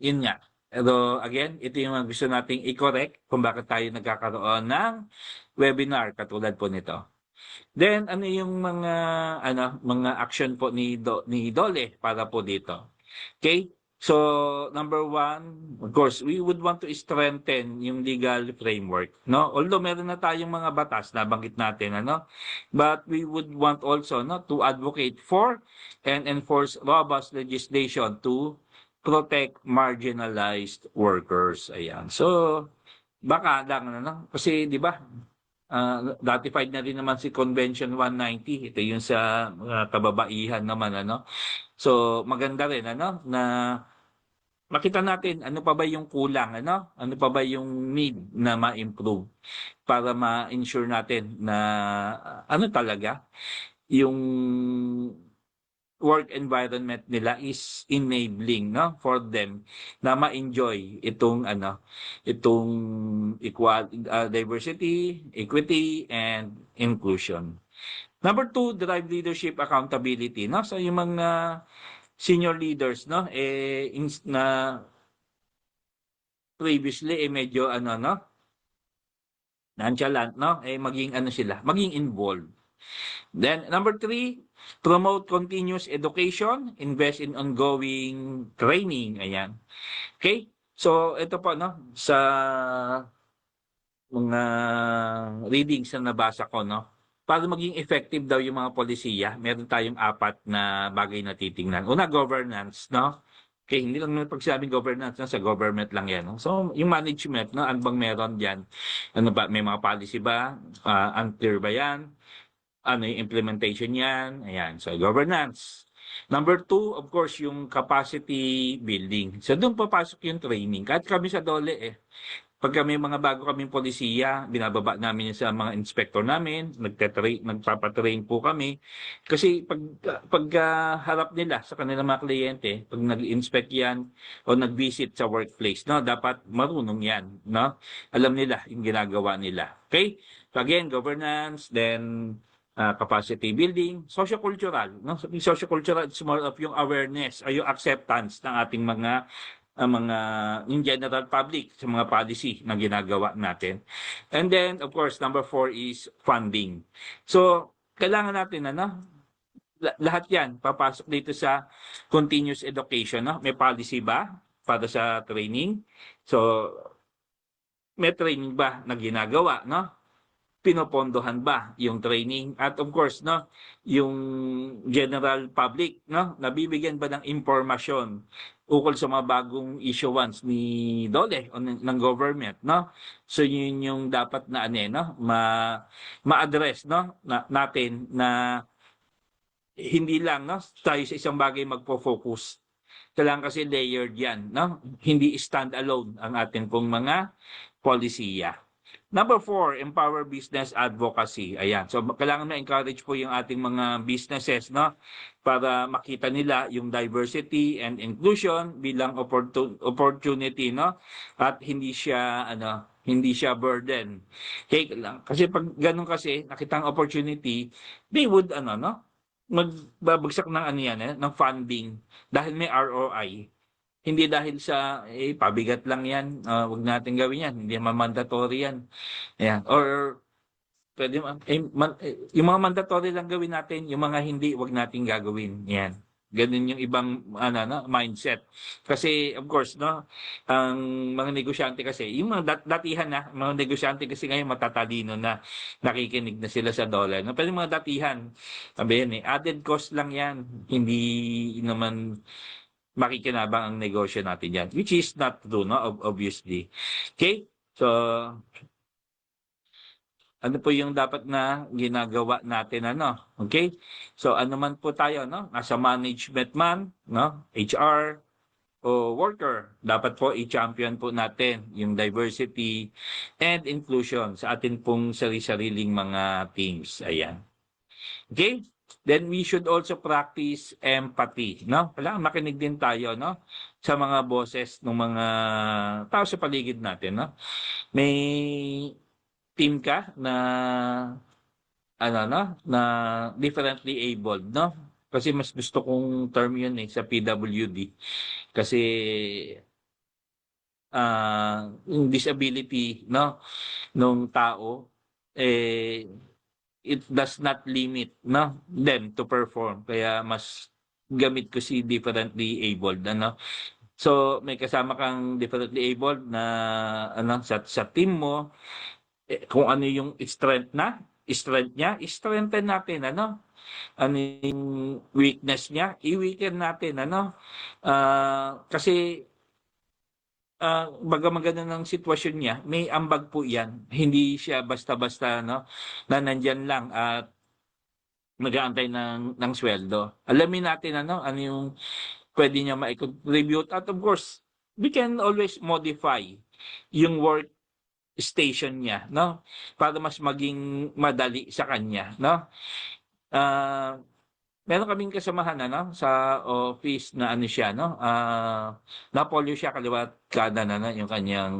yun nga. Pero again, ito yung gusto nating i-correct kung bakit tayo nagkakaroon ng webinar katulad po nito. Then ano yung mga action po ni Dole para po dito. Okay? So, number one, of course, we would want to strengthen yung legal framework, no? Although meron na tayong mga batas na banggit natin, but we would want also, no, to advocate for and enforce robust legislation to protect marginalized workers. Ayan. So, baka lang, kasi di ba, ratified na rin naman si Convention 190. Ito yung sa kababaihan naman, So, maganda rin, na makita natin ano pa ba yung kulang, ano pa ba yung need na ma-improve para ma-ensure natin na talaga yung work environment nila is enabling, for them na ma-enjoy itong diversity, equity, and inclusion. Number two, drive leadership accountability, So yung mga senior leaders, na previously medyo nonchalant, maging sila, maging involved. Then number three, promote continuous education, invest in ongoing training. Ayan. Okay? So ito po, sa mga readings na nabasa ko, para maging effective daw yung mga polisiya, meron tayong 4 na bagay na titingnan. Una, governance, Okay, hindi lang naman pag sinabing governance, sa government lang yan. So, yung management, ano bang meron diyan? Ano ba, may mga policy ba? Unclear ba yan? Ano yung implementation yan? Ayan, so governance. Number 2, of course, yung capacity building. So, doon papasok yung training. Kahit kami sa DOLE, pagka may mga bago kaming polisiya, binababa namin yan sa mga inspector namin, nagpapatrain po kami. Kasi pag harap nila sa kanilang mga kliyente, pag nag-inspect yan o nag-visit sa workplace, dapat marunong yan, Alam nila yung ginagawa nila. Okay? So again, governance, then capacity building, sociocultural, Sociocultural, it's more of yung awareness o yung acceptance ng ating mga in general public sa mga policy na ginagawa natin. And then, of course, number 4 is funding. So, kailangan natin, lahat yan, papasok dito sa continuous education, May policy ba para sa training? So, may training ba na ginagawa, Pinopondohan ba yung training? At of course, yung general public, nabibigyan ba ng impormasyon ukol sa mga bagong issuance ni DOLE o ng government, So yun yung dapat na ma-address, natin na hindi lang, tayo sa isang bagay magpo-focus. Kailangan kasi layered yan, Hindi stand-alone ang ating pong mga polisiya. Number 4, empower business advocacy. Ayan. So, kailangan ma-encourage po yung ating mga businesses, para makita nila yung diversity and inclusion bilang opportunity, At hindi siya burden. Okay lang. Kasi pag ganun kasi, nakita ang opportunity, they would, magbabagsak ng ng funding dahil may ROI. Hindi dahil sa, pabigat lang yan, wag natin gawin yan, hindi naman mandatory yan. Ayan. Or, pwede, yung mga mandatory lang gawin natin, yung mga hindi, wag natin gagawin. Yan. Ganun yung ibang mindset. Kasi, of course, ang mga negosyante kasi, yung mga datihan mga negosyante kasi ngayon matatalino na nakikinig na sila sa dollar. Pero yung mga datihan, sabihin added cost lang yan. Hindi naman makikinabang ang negosyo natin yan. Which is not true, obviously. Okay? So, ano po yung dapat na ginagawa natin, Okay? So, ano man po tayo, Nasa management man, HR, o worker, dapat po i-champion po natin yung diversity and inclusion sa atin pong sarili-sariling mga teams. Ayan. Okay? Then we should also practice empathy, Kailangan makinig din tayo, sa mga boses ng mga tao sa paligid natin, May team ka na na differently abled, Kasi mas gusto kong term yun sa PWD. Kasi yung disability, nung tao it does not limit, no, them to perform. Kaya mas gamit ko si differently abled, ano. So, may kasama kang differently abled na ano sa team mo, kung ano yung strength niya, strengthen natin, ano. Ano yung weakness niya, i-weaken natin, ano. Kasi baga maganda ng sitwasyon niya, may ambag po 'yan. Hindi siya basta-basta, no, na nandiyan lang at nag-aantay ng sweldo. Alamin natin, ano yung pwede niya mai-contribute, at of course, we can always modify yung work station niya, no, para mas maging madali sa kanya, no. Ah, Meron kaming kasamahan, ano, sa office na ano siya, no, na-polio siya kaliwa't kanan, ano, yung kanyang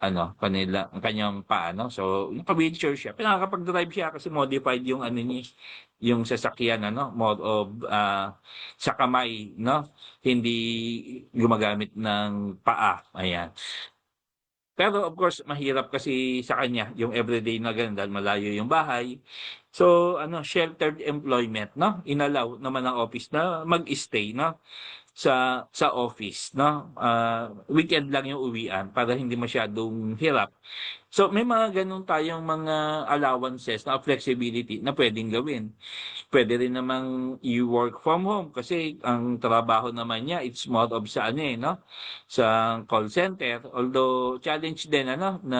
ano, ang kanyang paa, no. So, naka-wheelchair siya. Pero nakakapag-drive siya kasi modified yung ano niya, yung sasakyan, ano, mode of sa kamay, no, hindi gumagamit ng paa, ayan. Pero of course, mahirap kasi sa kanya yung everyday na ganun dahil malayo yung bahay. So, ano, sheltered employment, no? Inallow naman ng office na mag-stay, no? Sa office, no? Weekend lang yung uwian para hindi masyadong hirap. So, may mga ganun tayong mga allowances na flexibility na pwedeng gawin. Pwede rin namang i-work from home kasi ang trabaho naman niya, it's more of sa ano no? Sa call center. Although, challenge din, ano, na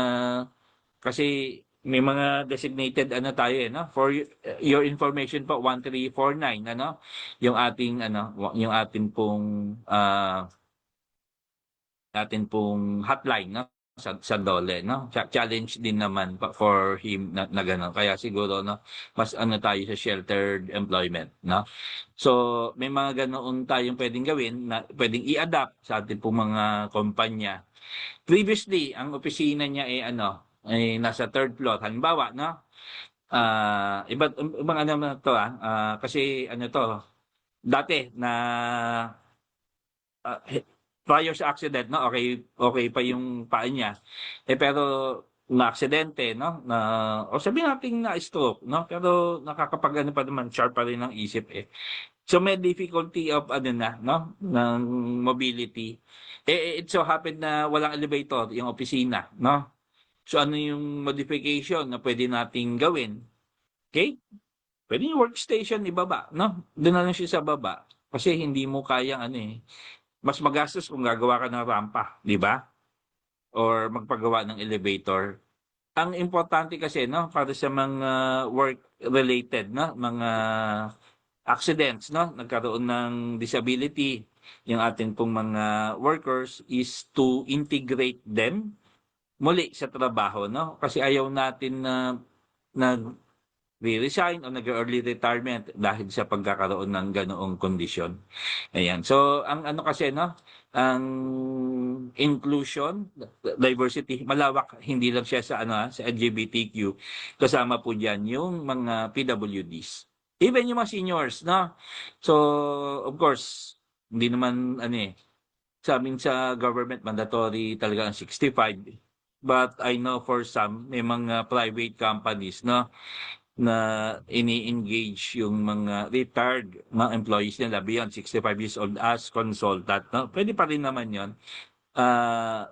kasi may mga designated ano tayo no, for your information po, 1349, ano, yung ating ano, yung atin pong hotline, no, sa DOLE, no. Challenge din naman for him na gano'n. Kaya siguro, no, mas ano tayo sa sheltered employment, no. So, may mga ganoon tayong pwedeng gawin na pwedeng i-adapt sa ating pong mga kumpanya. Previously, ang opisina niya ay ano, ay nasa third floor. Halimbawa, no, ibang ano na 'to, kasi ano 'to, dati na ah, he prior sa accident, no, okay pa yung paa niya. Pero naaksidente, no, o sabihin nating na-stroke, no, pero nakakapag-ano pa naman, sharp pa rin ang isip, eh. So may difficulty of ano na, no, ng mobility. It so happened na walang elevator yung opisina, no. So ano yung modification na pwede nating gawin? Okay? Pwede yung workstation ibaba, no? Doon na lang siya sa baba. Kasi hindi mo kayang ano eh. Mas magastos kung gagawa ka ng rampa, di ba? Or magpagawa ng elevator. Ang importante kasi, no, para sa mga work related, no, mga accidents, no, nagkaroon ng disability, yung atin pong mga workers is to integrate them muli sa trabaho, no? Kasi ayaw natin na nag-resign o nag-early retirement dahil sa pagkakaroon ng ganoong kondisyon. Ayan. So, ang ano kasi, no, ang inclusion, diversity, malawak, hindi lang siya sa ano, sa LGBTQ. Kasama po diyan yung mga PWDs. Even yung mga seniors, no? So, of course, hindi naman ano eh, sa amin sa government mandatory talaga ang 65. But I know for some, may mga private companies, no, na ini-engage yung mga retired mga employees nila beyond 65 years old as consultant, no? Pwede pa rin naman yon.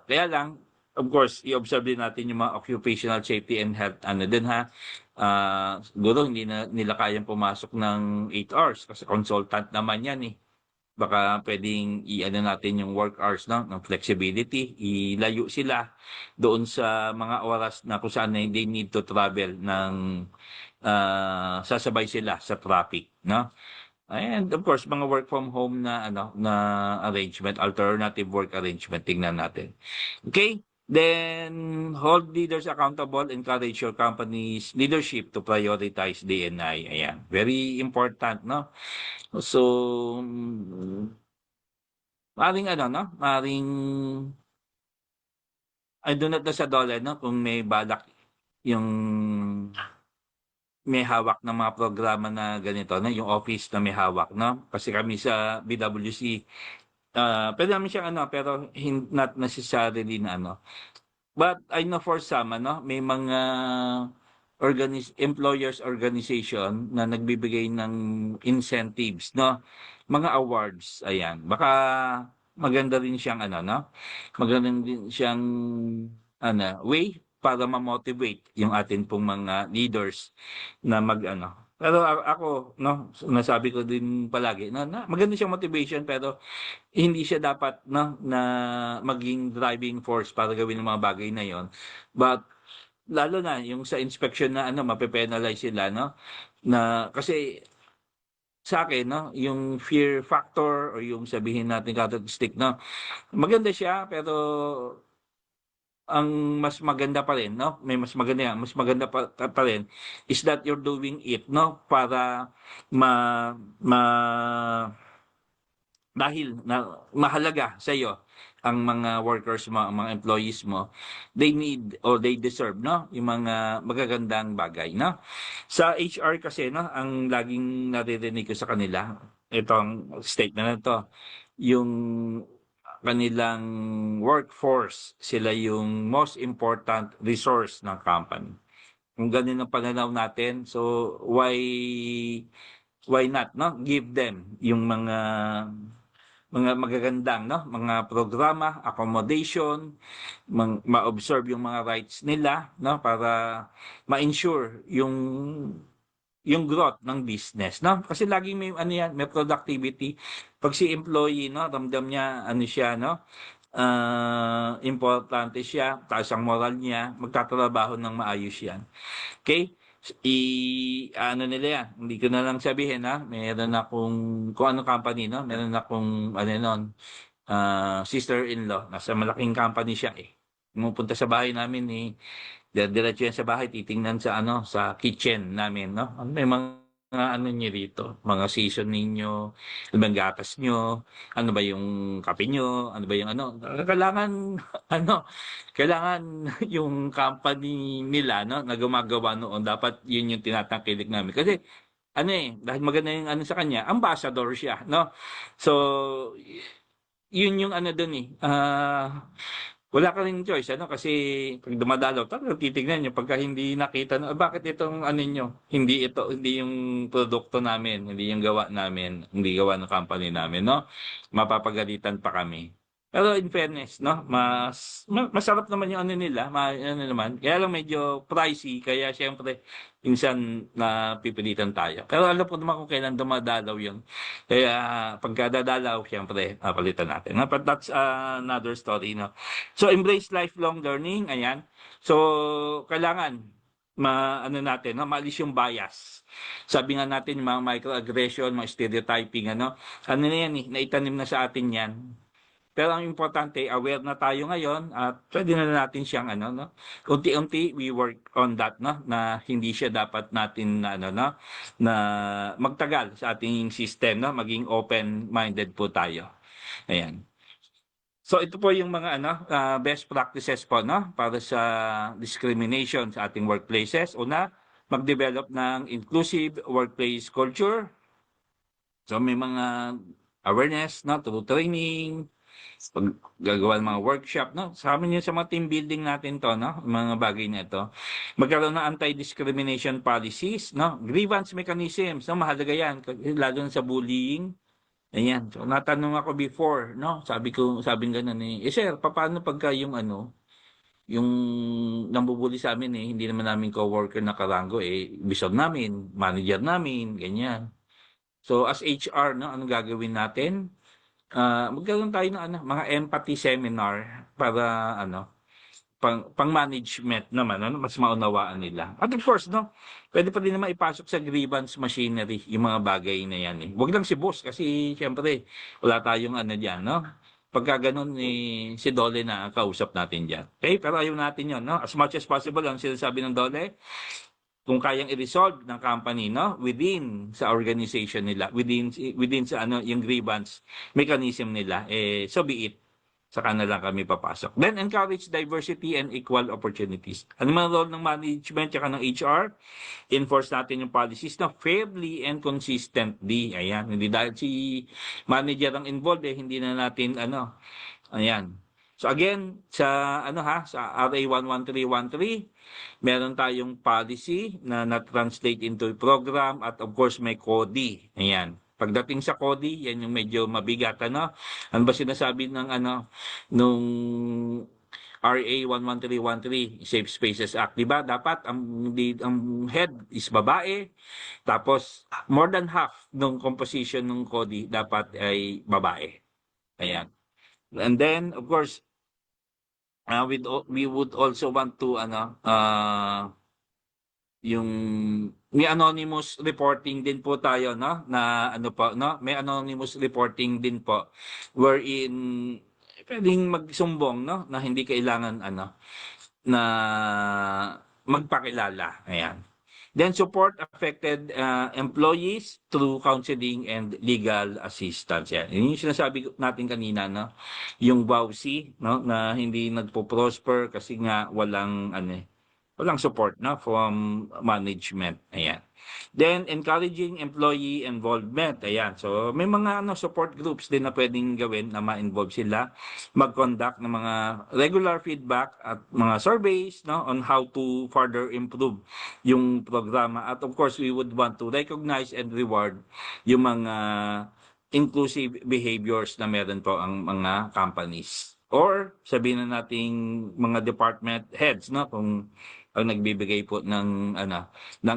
Kaya lang, of course, i-observe din natin yung mga occupational safety and health, ano din ha. Siguro hindi na nila kayang pumasok ng 8 hours kasi consultant naman yan eh. Baka pwedeng i-ano natin yung work hours, no, ng flexibility, ilayo sila doon sa mga oras na kung saan they need to travel ng sasabay sila sa traffic, no? And of course, mga work from home na ano na arrangement, alternative work arrangement, tingnan natin. Okay? Then hold leaders accountable, encourage your company's leadership to prioritize D&I. Ayan, very important, no? So, maring ano, no? Maring ay doon na sa DOLE, no? Kung may balak yung may hawak ng mga programa na ganito, no? Yung office na may hawak, no? Kasi kami sa BWC, pwede namin siyang ano, pero not necessarily na ano. But I know for some, ano, may mga employers organization na nagbibigay ng incentives, no? Mga awards, ayan. Baka maganda rin siyang ano, no? Maganda din siyang way para ma-motivate yung atin pong mga leaders na mag-ano. Pero ako, no, nasabi ko din palagi na maganda siyang motivation pero hindi siya dapat no na maging driving force para gawin ang mga bagay na yon. But lalo na yung sa inspection na mape-penalize sila no na kasi sa akin no yung fear factor o yung sabihin natin characteristic no maganda siya pero ang mas maganda pa rin no may mas maganda yan, mas maganda pa rin is that you're doing it no para ma ma dahil na mahalaga sa iyo ang mga workers mo, ang mga employees mo, they need or they deserve no yung mga magagandang bagay no. Sa HR kasi no, ang laging naririnig ko sa kanila, itong statement na to, yung kanilang workforce, sila yung most important resource ng company. Kung ganun ang pananaw natin, so why not no give them yung mga magagandang no mga programa, accommodation, ma-observe yung mga rights nila no para ma-ensure yung growth ng business no kasi laging may yan may productivity pag si employee no ramdam niya siya no importante siya, taas ang moral niya, magtatrabaho ng maayos yan. Okay? Nila yan. Hindi ko na lang sabihin ha. Meron akong, kung anong company, no? Meron akong, sister-in-law. Nasa malaking company siya eh. Pumupunta sa bahay namin eh. Diretso yan sa bahay, titingnan sa sa kitchen namin, no? May mga niyo rito, mga seasoning nyo, ano ba yung gatas nyo, ano ba yung kape nyo, ano ba yung kailangan, kailangan yung company nila, no, na gumagawa noon, dapat yun yung tinatangkilik namin. Kasi, dahil maganda yung sa kanya, ambassador siya, no? So, yun yung dun eh, wala ka rin choice, kasi pag dumadalaw, talagang titignan nyo, pagka hindi nakita, bakit itong nyo, hindi yung produkto namin, hindi yung gawa namin, hindi gawa ng company namin, no? Mapapagalitan pa kami. Pero in fairness, no, masarap naman yung nila, naman, kaya lang medyo pricey, kaya syempre, minsan napipilitan tayo. Pero alam ko naman kung kailan dumadalaw yun. Kaya pagka dadalaw, syempre, palitan natin. But that's another story, no? So, embrace lifelong learning, ayan. So, kailangan, natin, no, maalis yung bias. Sabi nga natin, yung mga microaggression, mga stereotyping, na yan eh, naitanim na sa atin yan. Pero ang importante, aware na tayo ngayon at pwede na natin siyang unti-unti we work on that na hindi siya dapat natin na magtagal sa ating system maging open-minded po tayo. Ayan. So ito po yung mga best practices po para sa discrimination sa ating workplaces. Una, mag-develop ng inclusive workplace culture. So may mga awareness through training, pag gagawa ng mga workshop, sa amin yun sa mga team building natin to, mga bagay na ito. Magkaroon ng anti-discrimination policies, grievance mechanisms, mahalaga yan, lalo na sa bullying. Ayan, so natanong ako before, sabi ganun sir, paano pagka yung yung nambubuli sa amin hindi naman namin co-worker na karango bisog namin, manager namin, ganyan. So as HR, anong gagawin natin? Magkaroon tayo ng mga empathy seminar para pang management naman mas maunawaan nila. At of course pwede pa din naman ipasok sa grievance machinery yung mga bagay na yan Huwag lang si boss kasi syempre wala tayong diyan Pagka ganun si Dole na kausap natin diyan. Okay? Pero ayaw natin 'yon As much as possible ang sinasabi ng Dole kung kayang i-resolve ng company within sa organization nila, within sa yung grievance mechanism nila, so be it. Saka na lang kami papasok. Then encourage diversity and equal opportunities. Ano man role ng management at ng HR? Enforce natin yung policies fairly and consistently. Ayan, hindi dahil si manager ang involved hindi na natin ayan. So again, sa sa RA 11313, meron tayong policy na na-translate into program at of course may CODI. Ayan. Pagdating sa CODI, yan yung medyo mabigat, ano? Ano ba sinasabi ng nung RA 11313, Safe Spaces Act, 'di ba? Dapat ang head is babae, tapos more than half ng composition ng CODI dapat ay babae. Ayan. And then of course, we would also want to yung may anonymous reporting din po tayo, no, na po, no, may anonymous reporting din po wherein pwedeng magsumbong, no, na hindi kailangan na magpakilala. Ayan. Then support affected employees through counseling and legal assistance. Yan. Yun yung sinasabi natin kanina, no? Yung WOWC, no, na hindi nagpo-prosper kasi nga walang support, no, from management. Ayan. Then encouraging employee involvement. Ayan. So may mga support groups din na pwedeng gawin na ma-involve sila, mag-conduct ng mga regular feedback at mga surveys, no, on how to further improve yung programa. At of course, we would want to recognize and reward yung mga inclusive behaviors na meron po ang mga companies. Or sabihin na nating mga department heads, no, kung ang nagbibigay po ng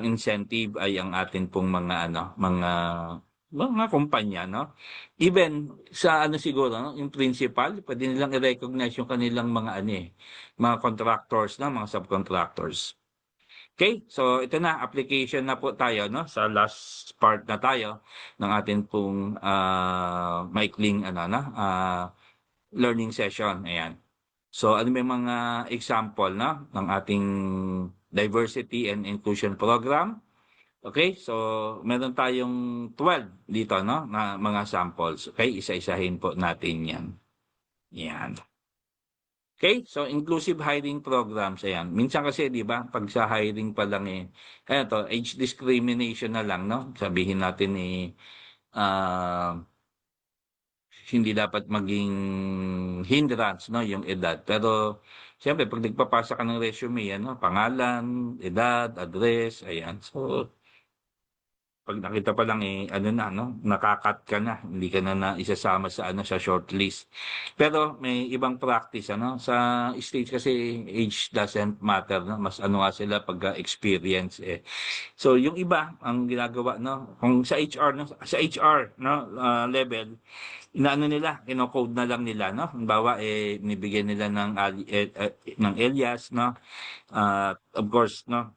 incentive ay ang atin pong mga kumpanya, no? Even sa siguro, no, yung principal, pwede nilang i-recognize yung kanilang mga contractors, no, mga subcontractors. Okay? So ito na, application na po tayo, no, sa last part na tayo ng atin pong maikling learning session. Ayan. So ano may mga example, no, ng ating diversity and inclusion program? Okay? So meron tayong 12 dito, no, na mga samples. Okay? Isa-isahin po natin 'yan. Yan. Okay? So inclusive hiring programs, ayan. Minsan kasi 'di ba, pag sa hiring pa lang age discrimination na lang, no? Sabihin natin hindi dapat maging hindrance, no, yung edad. Pero siyempre pag nagpapasa ka ng resume, pangalan, edad, address, ayan. So pag nakita pa lang nakakat ka na, hindi ka na isasama sa sa shortlist. Pero may ibang practice sa States kasi age doesn't matter, no? Mas nga sila pag experience eh. So yung iba ang ginagawa, no, kung sa HR, no, level, nila, kino-code na lang nila, no? Halimbawa nibigyan nila ng alias, no? Of course, no?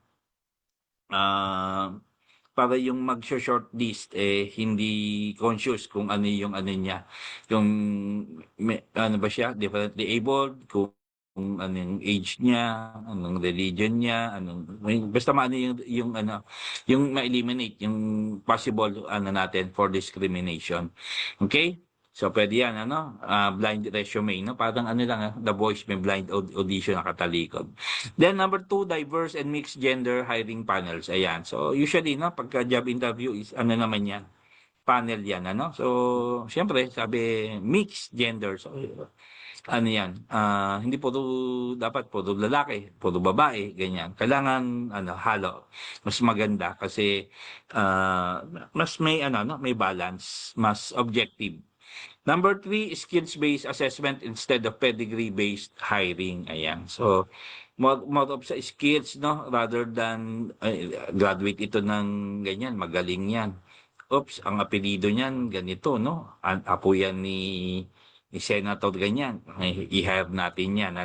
Para yung mag-shortlist hindi conscious kung ano yung niya, yung ba siya, differently abled, kung anong age niya, anong religion niya, basta maano yung ma-eliminate yung possible natin for discrimination. Okay? So pwede yan blind resume, no? Parang lang, The Voice, may blind audition nakatalikod. Then number 2, diverse and mixed gender hiring panels. Ayan. So usually pagka job interview is naman yan, panel yan, So syempre sabi mixed gender. So yan, hindi dapat puro lalaki, puro babae, ganyan. Kailangan halo. Mas maganda kasi mas may may balance, mas objective. Number 3, skills-based assessment instead of pedigree-based hiring. Ayan. So, more of sa skills, no? Rather than graduate ito ng ganyan, magaling yan. Oops, ang apelido niyan, ganito, no? Apo yan ni Senator ganyan. I-hire natin yan,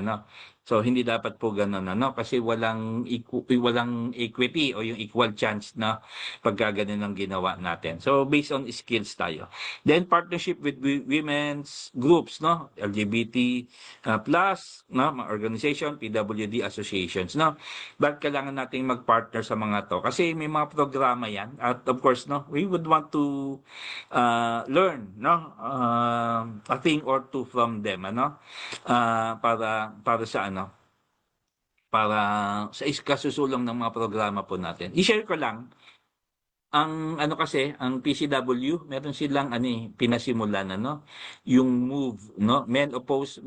So, hindi dapat po ganun, Kasi walang equity o yung equal chance na pagka ganun ang ginawa natin. So, based on skills tayo. Then, partnership with women's groups, no? LGBT plus, no? Mga organization, PWD associations, no? Bakit kailangan nating mag-partner sa mga to? Kasi may mga programa yan. At of course, no? We would want to learn, no? A thing or two from them, para sa para sa kasusulong ng mga programa po natin. I-share ko lang ang ano kasi, ang PCW, meron silang ano pinasimulan yung MOVE, no? Men Oppose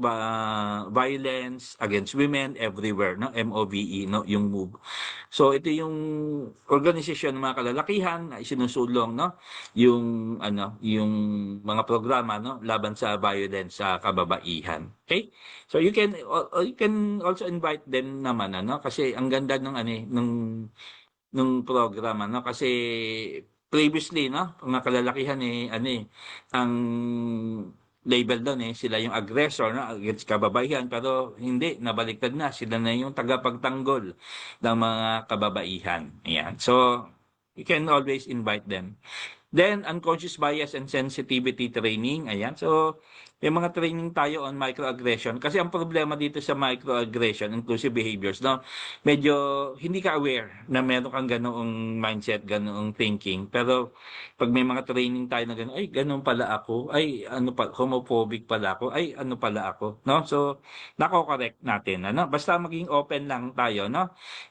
Violence Against Women Everywhere, no? MOVE, no? Yung MOVE. So ito yung organisasyon ng mga kalalakihan na isinusulong, no? Yung mga programa, no? Laban sa violence sa kababaihan. Okay? So you can also invite them naman, kasi ang ganda ng nung programa, kasi previously, ang mga kalalakihan ang label doon sila yung aggressor, against kababaihan, pero hindi, nabaliktad na, sila na yung tagapagtanggol ng mga kababaihan. Ayan. So, you can always invite them. Then, unconscious bias and sensitivity training. Ayan. So, may mga training tayo on microaggression. Kasi ang problema dito sa microaggression, inclusive behaviors, medyo hindi ka aware na meron kang ganoong mindset, ganoong thinking. Pero, pag may mga training tayo na gano'n, ay, gano'n pala ako. Ay, homophobic pala ako. Ay, ano pala ako. No? So, nako-correct natin. Basta maging open lang tayo,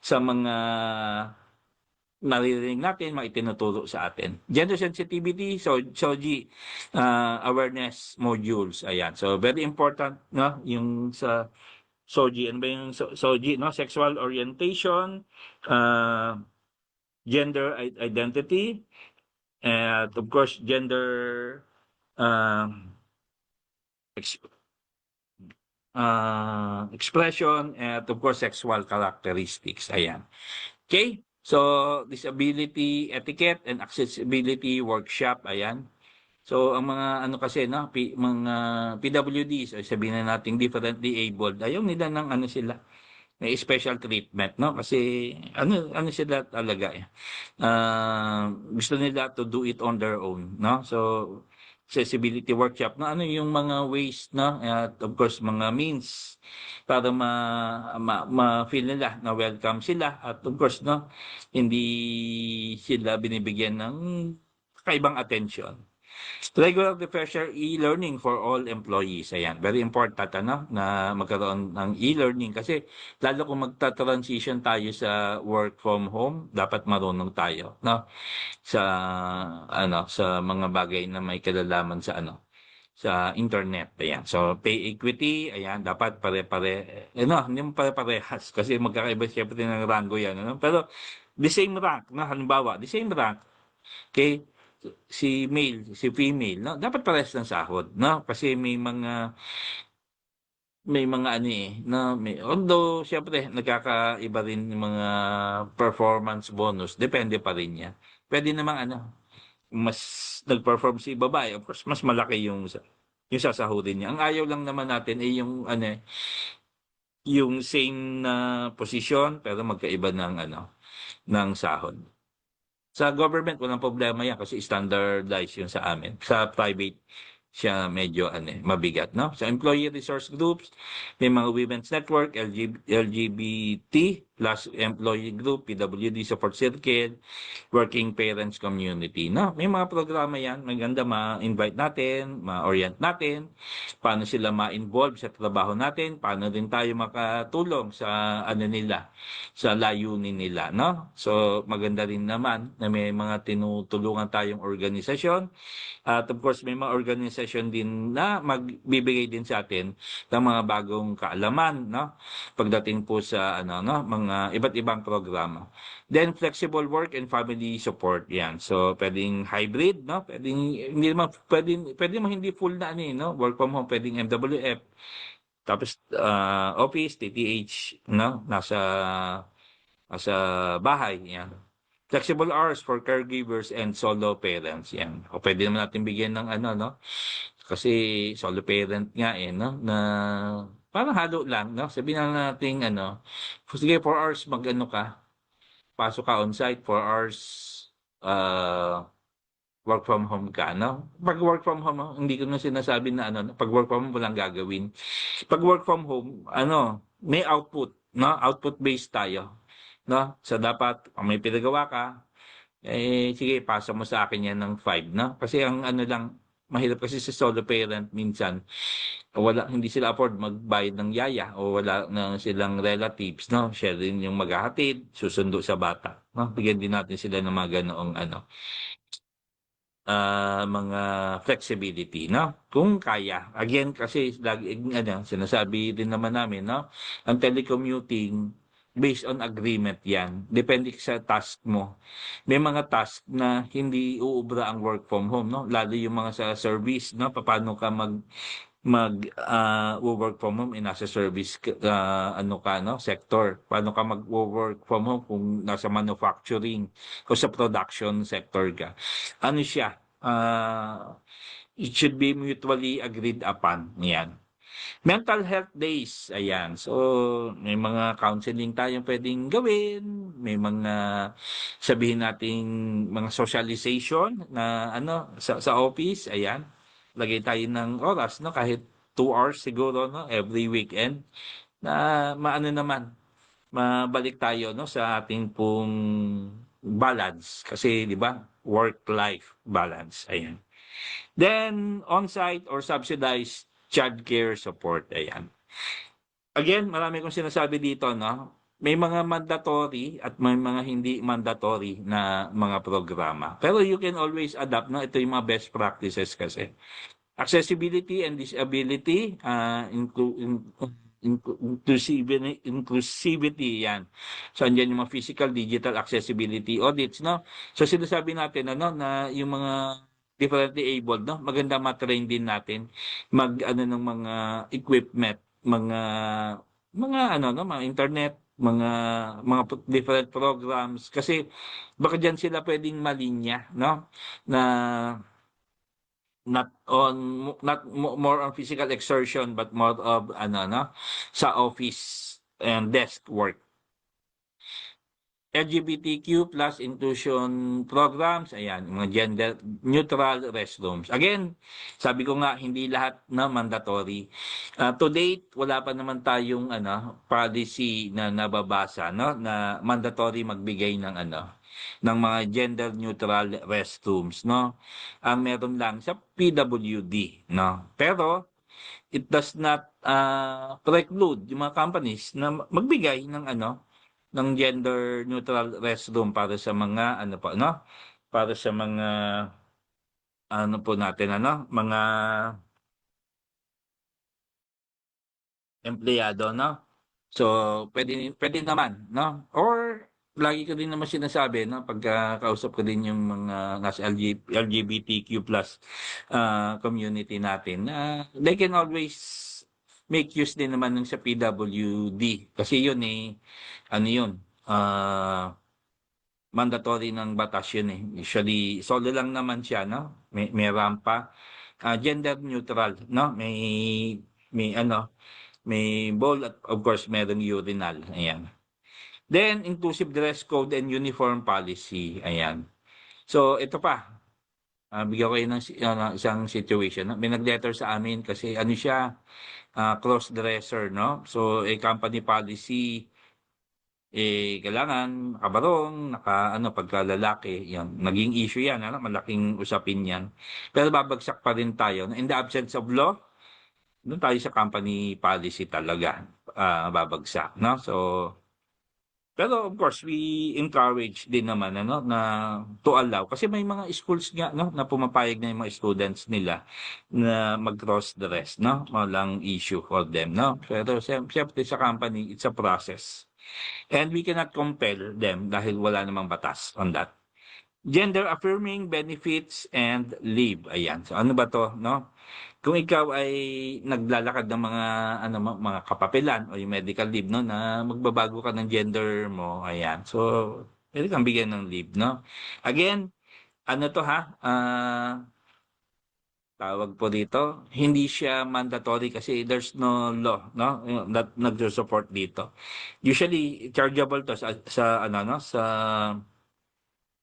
sa mga naririnig natin, mga itinuturo sa atin. Gender sensitivity, SOGI, awareness modules. Ayan. So, very important, yung sa SOGI. Ano ba yung SOGI, Sexual orientation, gender identity, and of course, gender ex- expression, and of course, sexual characteristics. Ayan. Okay? So, disability etiquette and accessibility workshop, ayan. So, ang mga kasi, mga PWDs, o sabihin na natin differently abled, ayaw nila ng sila, may special treatment, Kasi, ano sila talaga, gusto nila to do it on their own, So, accessibility workshop yung mga ways, at of course mga means para ma-feel nila na welcome sila, at of course hindi sila binibigyan ng kakaibang atensyon. Regular refresher e-learning for all employees. Ayan, very important na magkaroon ng e-learning kasi lalo kung magta-transition tayo sa work from home, dapat marunong tayo, sa sa mga bagay na may kalalaman sa sa internet. Ayan. So, pay equity, ayan, dapat pare-pare, hindi mo pare-parehas kasi magkakaiba siyempre ng rango yan, Pero, the same rank, halimbawa, the same rank, okay, si male, si female, dapat parehas ng sahod, Kasi may mga although siyempre nagkakaiba rin yung mga performance bonus, depende pa rin yan. Pwede namang mas nag-perform si babae, of course, mas malaki yung sasahurin niya. Ang ayaw lang naman natin ay yung same na posisyon pero magkaiba ng sahod. Sa government, walang problema yan kasi standardized yun sa amin. Sa private, siya medyo mabigat, Sa employee resource groups, may mga women's network, LGBT plus employee group, PWD support circle, working parents community, May mga programa yan, maganda ma-invite natin, ma-orient natin, paano sila ma-involve sa trabaho natin, paano din tayo makatulong sa nila, sa layunin nila, So, maganda rin naman na may mga tinutulungan tayong organisasyon. At of course, may mga organisasyon din na magbibigay din sa atin ng mga bagong kaalaman, Pagdating po sa mga iba't ibang programa. Then flexible work and family support 'yan. So pwedeng hybrid, Pwedeng hindi naman pwedeng hindi full na work from home, pwedeng MWF. Tapos office, TTH, nasa bahay 'yan. Flexible hours for caregivers and solo parents, yan. O pwede naman natin bigyan ng kasi solo parent nga na parang halo lang, Sabihin na natin sige 4 hours ka, pasok ka on-site, 4 hours work from home ka, Pag work from home, hindi ko na sinasabi na pag work from home walang gagawin. Pag work from home, may output, Output based tayo. So dapat kung may pinagawa ka, sige, pasa mo sa akin yan ng 5, Kasi ang lang, mahirap kasi sa solo parent minsan, hindi sila afford magbayad ng yaya o wala na silang relatives, Siya rin yung maghahatid, susundo sa bata, no? Bigyan din natin sila ng mga ganoong mga flexibility, no? Kung kaya. Again, kasi lagi sinasabi din naman namin, no? Ang telecommuting based on agreement 'yan. Depende sa task mo. May mga task na hindi uubra ang work from home, no? Lalo yung mga sa service, no? Paano ka work from home nasa service sector. Paano ka work from home kung nasa manufacturing o sa production sector ka. Ano siya? It should be mutually agreed upon. Yan. Mental health days, ayan. So, may mga counseling tayong pwedeng gawin, may mga sabihin nating mga socialization na sa office, ayan. Lagay tayo ng oras, no, kahit 2 hours siguro, no, every weekend na mabalik tayo, no, sa ating pong balance kasi 'di ba? Work-life balance, ayan. Then, on-site or subsidized childcare support. Ayan. Again, marami kong sinasabi dito, no? May mga mandatory at may mga hindi mandatory na mga programa. Pero you can always adapt, no? Ito yung mga best practices kasi. Accessibility and disability, inclusivity, yan. So, andyan yung mga physical, digital accessibility audits, no? So, sinasabi natin, na yung mga differently abled, no? Maganda matrain din natin ng mga equipment, mga internet, mga different programs kasi baka diyan sila pwedeng malinya, no? Na more on physical exertion but more of sa office and desk work. LGBTQ plus inclusion programs, ayan, mga gender neutral restrooms. Again, sabi ko nga, hindi lahat na mandatory. To date, wala pa naman tayong policy na nababasa, no, na mandatory magbigay ng ng mga gender neutral restrooms, no. Ang meron lang sa PWD, no. Pero it does not preclude yung mga companies na magbigay ng ng gender neutral restroom para sa mga para sa mga po natin mga empleyado, no? So pwede naman, no? Or lagi ko din naman sinasabi, no, pagka kausap ko din yung mga nasa LGBTQ plus community natin na they can always make use din naman ng sa PWD kasi yun yun, mandatory ng batas yun Usually, solo lang naman siya, no? May rampa. Gender neutral, no? May bowl at of course merong urinal. Ayan. Then, inclusive dress code and uniform policy. Ayan. So, ito pa. Bigyan ko kayo ng isang situation. No? May nag-letter sa amin kasi siya, cross-dresser, no? So, company policy, kailangan nakabarong, pagka lalaki, yan. Naging issue yan, malaking usapin yan. Pero babagsak pa rin tayo. In the absence of law, doon tayo sa company policy talaga, babagsak, no? So, pero of course, we encourage din naman, na to allow. Kasi may mga schools nga, no, na pumapayag na yung mga students nila na mag-cross dress, no? Walang issue for them, no? Pero siyempre sa company, it's a process. And we cannot compel them dahil wala namang batas on that. Gender affirming benefits and leave. Ayan. So ano ba to, no? Kung ikaw ay naglalakad ng mga kapapilan o yung medical leave, no, na magbabago ka ng gender mo, ayan. So pwede kang bigyan ng leave, no? Again, to tawag po dito, hindi siya mandatory kasi there's no law, no, that nagsusupport dito. Usually chargeable to sa sa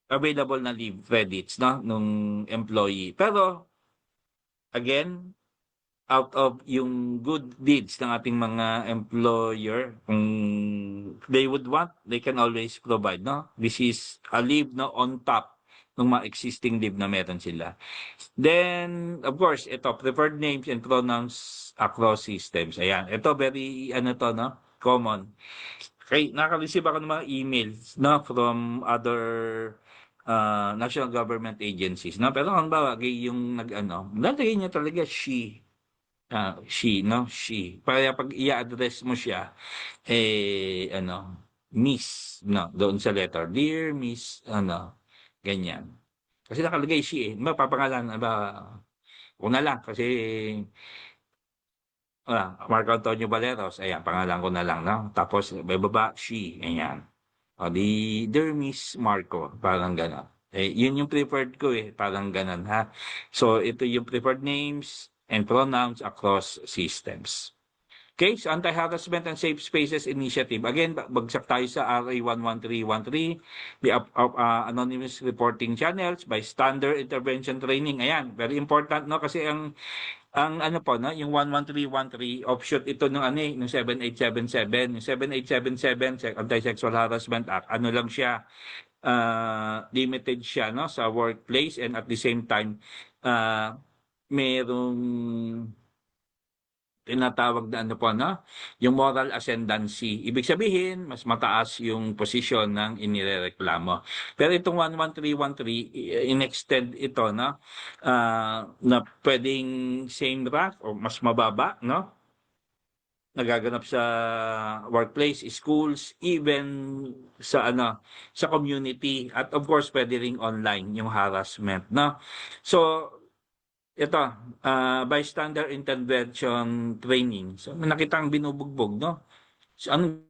available na leave credits, no, nung employee. Pero again, out of yung good deeds ng ating mga employer, kung they would want, they can always provide, no? This is a leave, no, on top ng mga existing leave na meron sila. Then, of course, ito, preferred names and pronouns across systems. Ayan, ito very, no, common. Okay, naka-receive ako ng mga emails, no, from other national government agencies, no? Pero ang bagay yung nag-ano, lalagay niya talaga she, no? She. Para pag i-address mo siya, Miss, no? Doon sa letter. Dear Miss, ganyan. Kasi nakalagay she, mapapangalan, ako na lang, kasi, Marco Antonio Valeros, ayan, pangalan ko na lang, no? Tapos, may baba, she, ayan. O di, dear Miss Marco, parang gano'n. Yun yung preferred ko parang gano'n ha. So, ito yung preferred names and pronouns across systems. Okay, so Anti-Harassment and Safe Spaces Initiative. Again, bagsak tayo sa RA 11313, the anonymous reporting channels by standard intervention training. Ayan, very important, no? Kasi ang ano po, no, yung 11313 offshoot ito ng ng 7877. Yung 7877 Anti-Sexual Harassment Act, ano lang siya, limited siya, no, sa workplace, and at the same time, merong tinatawag na ano po, no, yung moral ascendancy. Ibig sabihin, mas mataas yung posisyon ng inirereklamo. Pero itong 11313, in-extend ito, no, na pwedeng same rank o mas mababa, no, nagaganap sa workplace, schools, even sa sa community, at of course pwede ring online yung harassment, no. So ito, bystander intervention training. So, may nakitang binubugbog, no? So, anong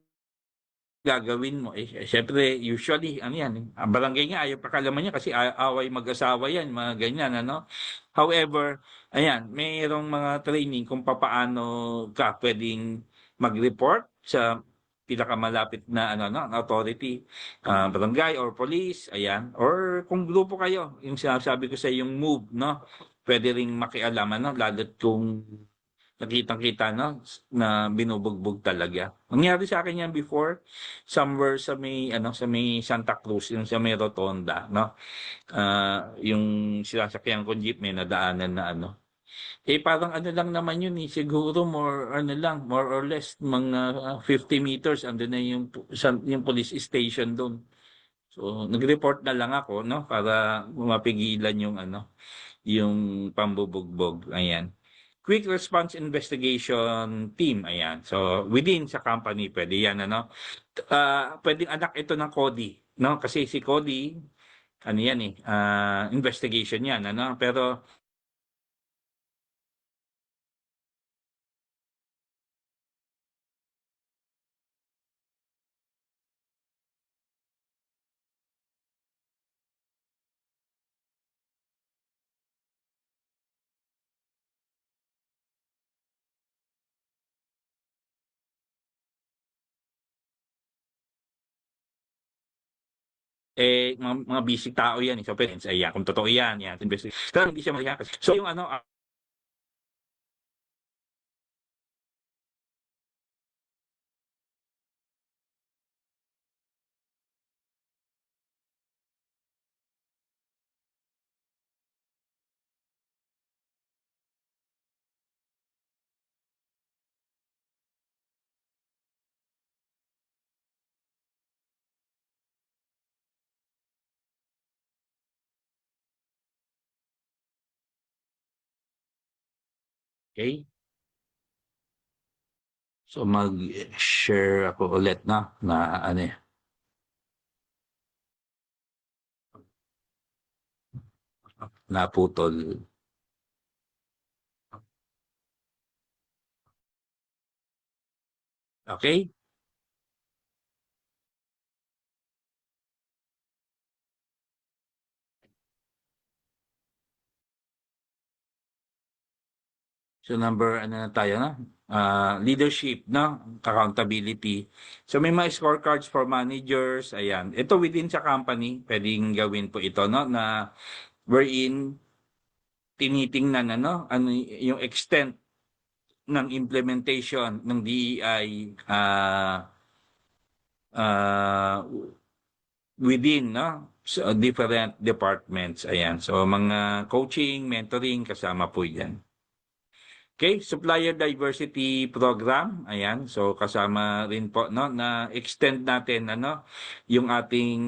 gagawin mo? Syempre, usually, ang barangay nga, ayaw pakalaman niya kasi away mag-asawa yan, mga ganyan, ano? However, ayan, mayroong mga training kung papaano ka pwedeng mag-report sa pinakamalapit na authority, barangay or police, ayan, or kung grupo kayo, yung sinasabi ko sa yung move, no, pwede ring makialaman, no, lalo't kung nakitang-kita, no, na binubugbog talaga. Nangyari sa akin yan before, somewhere sa may Santa Cruz, yung sa may Rotonda, no, yung sinasakyan kong jeep, may nadaanan na parang lang naman yun siguro more or less mga 50 meters andun na yung police station doon. So nag-report na lang ako, no, para mapigilan yung pambubugbog. Ayan. Quick Response Investigation Team, ayan. So within sa company pwede yan, pwedeng anak ito ng Cody, no, kasi si Cody yan investigation yan, pero mga busy tao yan. So, parents, kung totoo yan. Pero hindi siya marihakas. So, yung okay. So, mag-share ako ulit, na naputol. Okay? So, number, na tayo, leadership, accountability. So, may mga scorecards for managers, ayan. Ito within sa company, pwedeng gawin po ito, na wherein tinitingnan, yung extent ng implementation ng DEI within sa different departments. Ayan. So mga coaching, mentoring kasama po 'yan. Okay, Supplier Diversity Program. Ayan, so kasama rin po no na extend natin ano yung ating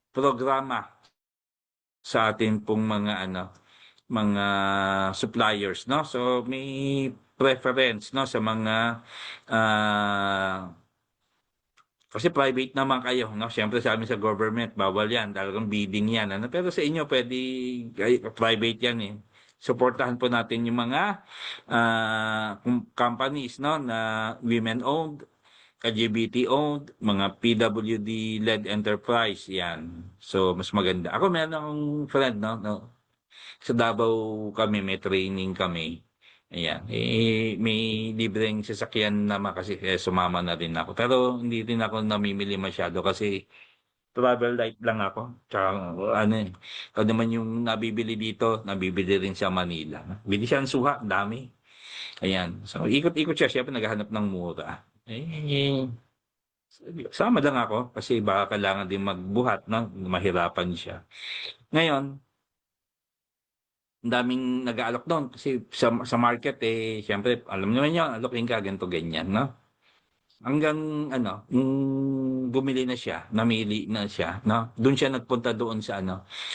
programa sa ating pong mga suppliers no. So may preference no sa mga kasi private naman kayo, no? Siyempre sa amin sa government, bawal yan. Talagang bidding yan. Ano? Pero sa inyo, pwede, private yan eh. Supportahan po natin yung mga companies no, na women-owned, LGBT-owned, mga PWD-led enterprise. Yan. So, mas maganda. Ako meron akong friend, no? Sa Davao kami, may training kami. Ayan. May libreng sasakyan naman kasi sumama na rin ako. Pero hindi rin ako namimili masyado kasi travel light lang ako. Tsaka kung naman yung nabibili dito, nabibili rin sa Manila. Bili siya ng suha, dami. Ayan. So ikot-ikot siya. Siyempre naghahanap ng mura. Sama lang ako kasi baka kailangan din magbuhat, no? Mahirapan siya. Ngayon, ang daming nag-aalok doon kasi sa market syempre alam niyo naman alokin ka ganito ganyan no hanggang yung bumili na siya namili na siya no doon siya nagpunta doon sa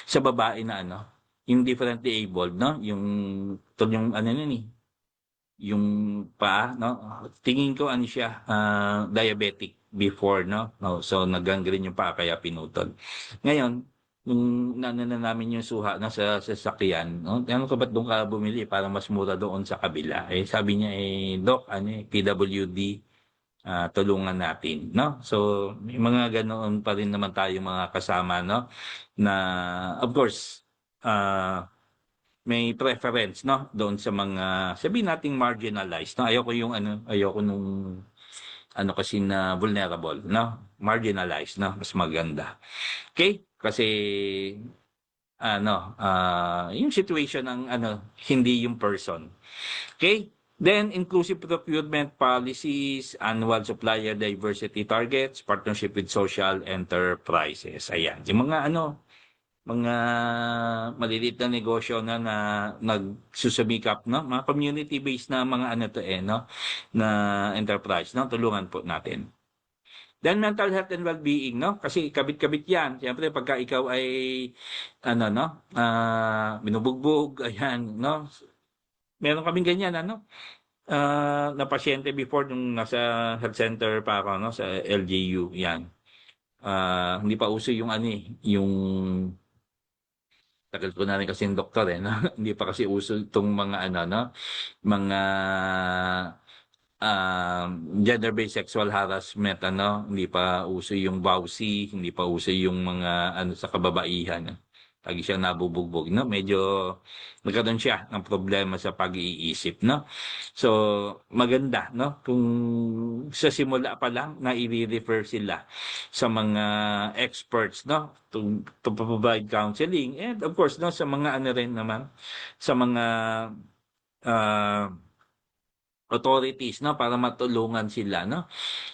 sa babae na yung differently abled no yung yung no tingin ko siya diabetic before no so nag-gangrene yung paa kaya pinutol ngayon nung na namin yung suha na sa sasakyan, no? Ano ka ba't doon ka bumili para mas mura doon sa kabila? Sabi niya, Doc, PWD, tulungan natin, no? So, may mga ganoon pa rin naman tayo mga kasama, no? Na, of course, may preference, no? Doon sa mga, sabihin nating marginalized, no? Ayoko nung, kasi na vulnerable, no? Marginalized, no? Mas maganda. Okay? Kasi yung situation ng hindi yung person. Okay? Then inclusive procurement policies, annual supplier diversity targets, partnership with social enterprises. Ayan. Yung mga mga maliliit na negosyo na nagsusumikap, no? Mga community-based na mga no? Na enterprise, no? Tulungan po natin. Then mental health and well-being, no? Kasi kabit-kabit yan. Siyempre, pagka ikaw ay, binubugbog, ayan, no? Meron kaming ganyan, na pasyente before nung nasa health center pa ako, no? Sa LGU, yan. Hindi pa uso yung, yung, tagal ko na rin kasi yung doktor, no? Hindi pa kasi uso itong mga, mga, gender-based sexual harassment, hindi pa uso yung vowsy, hindi pa uso yung mga sa kababaihan. Lagi siya nabubugbog, no? Medyo nagkaroon siya ng problema sa pag-iisip, no? So, maganda, no? Kung sa simula pa lang na i-refer sila sa mga experts, no? To provide counseling and of course, no, sa mga rin naman, sa mga authorities, no, para matulungan sila, no,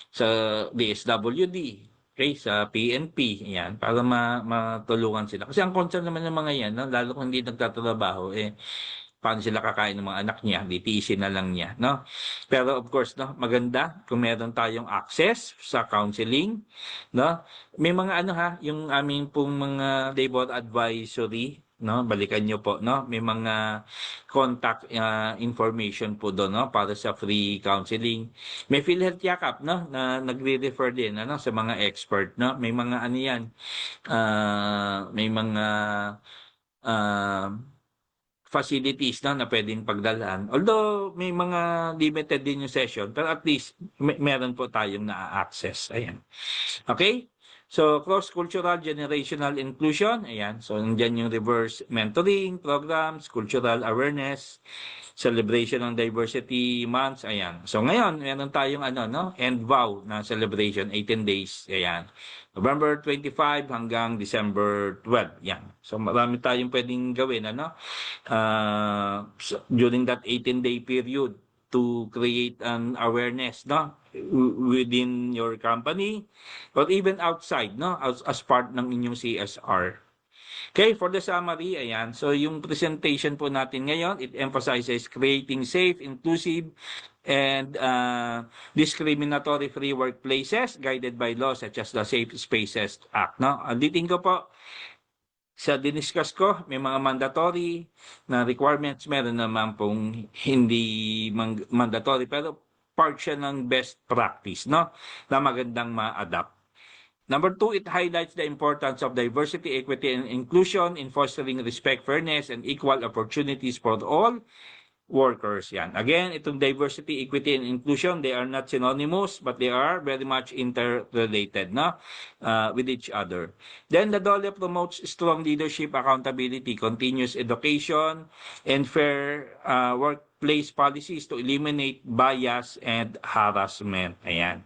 sa DSWD, okay, sa PNP, yan, para matulungan sila. Kasi ang concern naman ng mga yan, no, lalo kung hindi nagtatrabaho, paano sila kakain ng mga anak niya, tiisin na lang niya, no? Pero of course, no, maganda kung meron tayong access sa counseling, no? May mga yung aming pong mga labor advisory, no, balikan niyo po, no, may mga contact information po doon, no, para sa free counseling. May PhilHealth Yakap, no, na nagre-refer din sa mga expert, no, may mga yan, may mga facilities na pwedeng pagdalhan. Although may mga limited din yung session, pero at least meron po tayong na-access. Ayan. Okay? So, cross-cultural generational inclusion. Ayan. So, nandiyan yung reverse mentoring programs, cultural awareness, celebration ng diversity months. Ayan. So, ngayon, meron tayong End Vow na celebration, 18 days. Ayan. November 25 hanggang December 12. Yan. So marami tayong pwedeng gawin during that 18-day period to create an awareness within your company or even outside as part ng inyong CSR. Okay, for the summary, ayan. So yung presentation po natin ngayon, it emphasizes creating safe, inclusive, and discriminatory-free workplaces guided by laws such as the Safe Spaces Act. No? Ulitin ko po, sa diniscuss ko, may mga mandatory na requirements, meron naman pong hindi mandatory, pero part siya ng best practice, no? Na magandang ma-adapt. Number 2, it highlights the importance of diversity, equity, and inclusion in fostering respect, fairness, and equal opportunities for all workers. Yan. Again, itong diversity, equity, and inclusion, they are not synonymous, but they are very much interrelated with each other. Then the DOLE promotes strong leadership, accountability, continuous education, and fair workplace policies to eliminate bias and harassment. Ayan.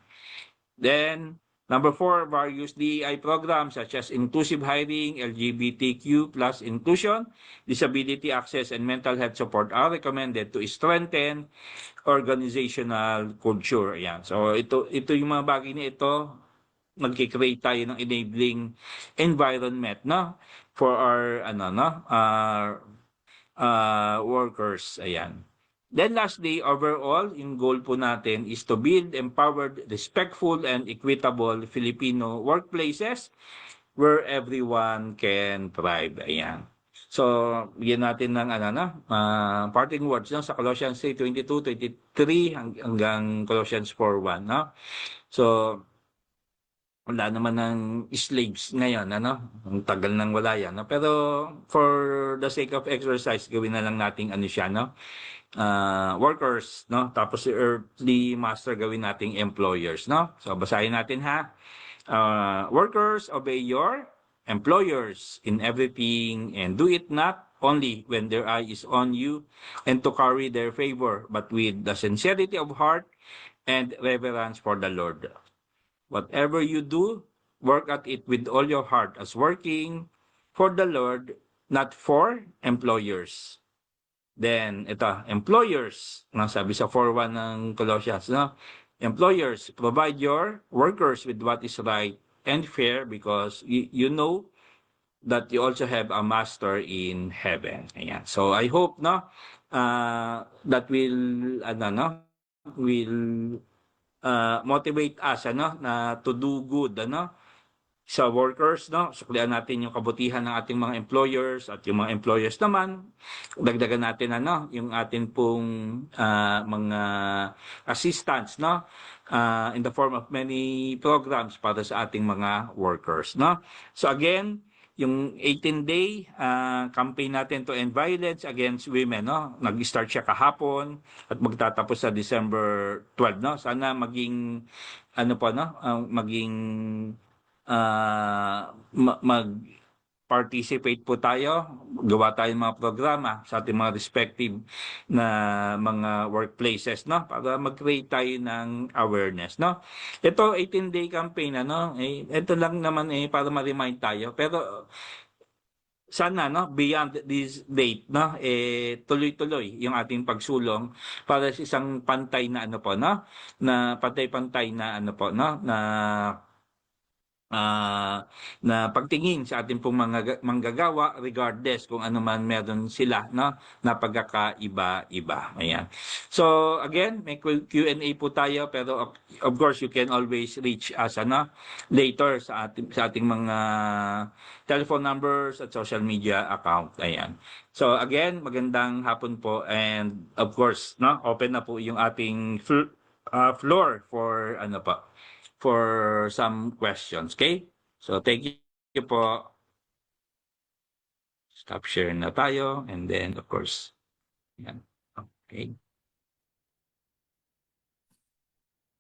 Then, number 4, various DEI programs such as inclusive hiring, LGBTQ plus inclusion, disability access, and mental health support are recommended to strengthen organizational culture. Ayan. So ito yung mga bagay na ito, magki-create tayo ng enabling environment, no, for our workers. Ayan. Then lastly, overall, yung goal po natin is to build empowered, respectful, and equitable Filipino workplaces where everyone can thrive. Ayan. So, bigyan natin ng parting words, no, sa Colossians 3:22-23 hanggang Colossians 4:1, no? So, wala naman ng slaves ngayon, ang tagal nang wala yan, no? Pero for the sake of exercise, gawin na lang nating siya, no? Workers, no? Tapos si earthly master gawin nating employers, no? So basahin natin ha. Workers, obey your employers in everything and do it not only when their eye is on you and to curry their favor, but with the sincerity of heart and reverence for the Lord. Whatever you do, work at it with all your heart as working for the Lord, not for employers. Then, ito, employers, sabi sa 4:1 ng Colossians, no? Employers, provide your workers with what is right and fair because you know that you also have a master in heaven. Ayan. So, I hope, no, that will motivate us, na to do good, sa workers, no? Suklian natin yung kabutihan ng ating mga employers at yung mga employers naman, dagdagan natin yung atin pong mga assistants, no? In the form of many programs para sa ating mga workers, no? So again, yung 18-day campaign natin to end violence against women, no? Nag-start siya kahapon at magtatapos sa December 12, no? Sana maging maging mag-participate po tayo, gawa tayong mga programa sa ating mga respective na mga workplaces, no, para mag-create tayo ng awareness, no. Ito 18-day campaign, ito lang naman para ma-remind tayo, pero sana, no, beyond this date, no, tuloy-tuloy yung ating pagsulong para sa isang pantay na na pantay-pantay na na pagtingin sa ating pong mga manggagawa regardless kung ano man meron sila, no, na pagkakaiba-iba. Ayan. So again, may Q&A po tayo, pero of course you can always reach us later sa ating mga telephone numbers at social media account. Ayan. So again, magandang hapon po, and of course, no, open na po yung ating floor for for some questions, okay? So thank you po. Stop sharing na tayo, and then of course, yan. Okay.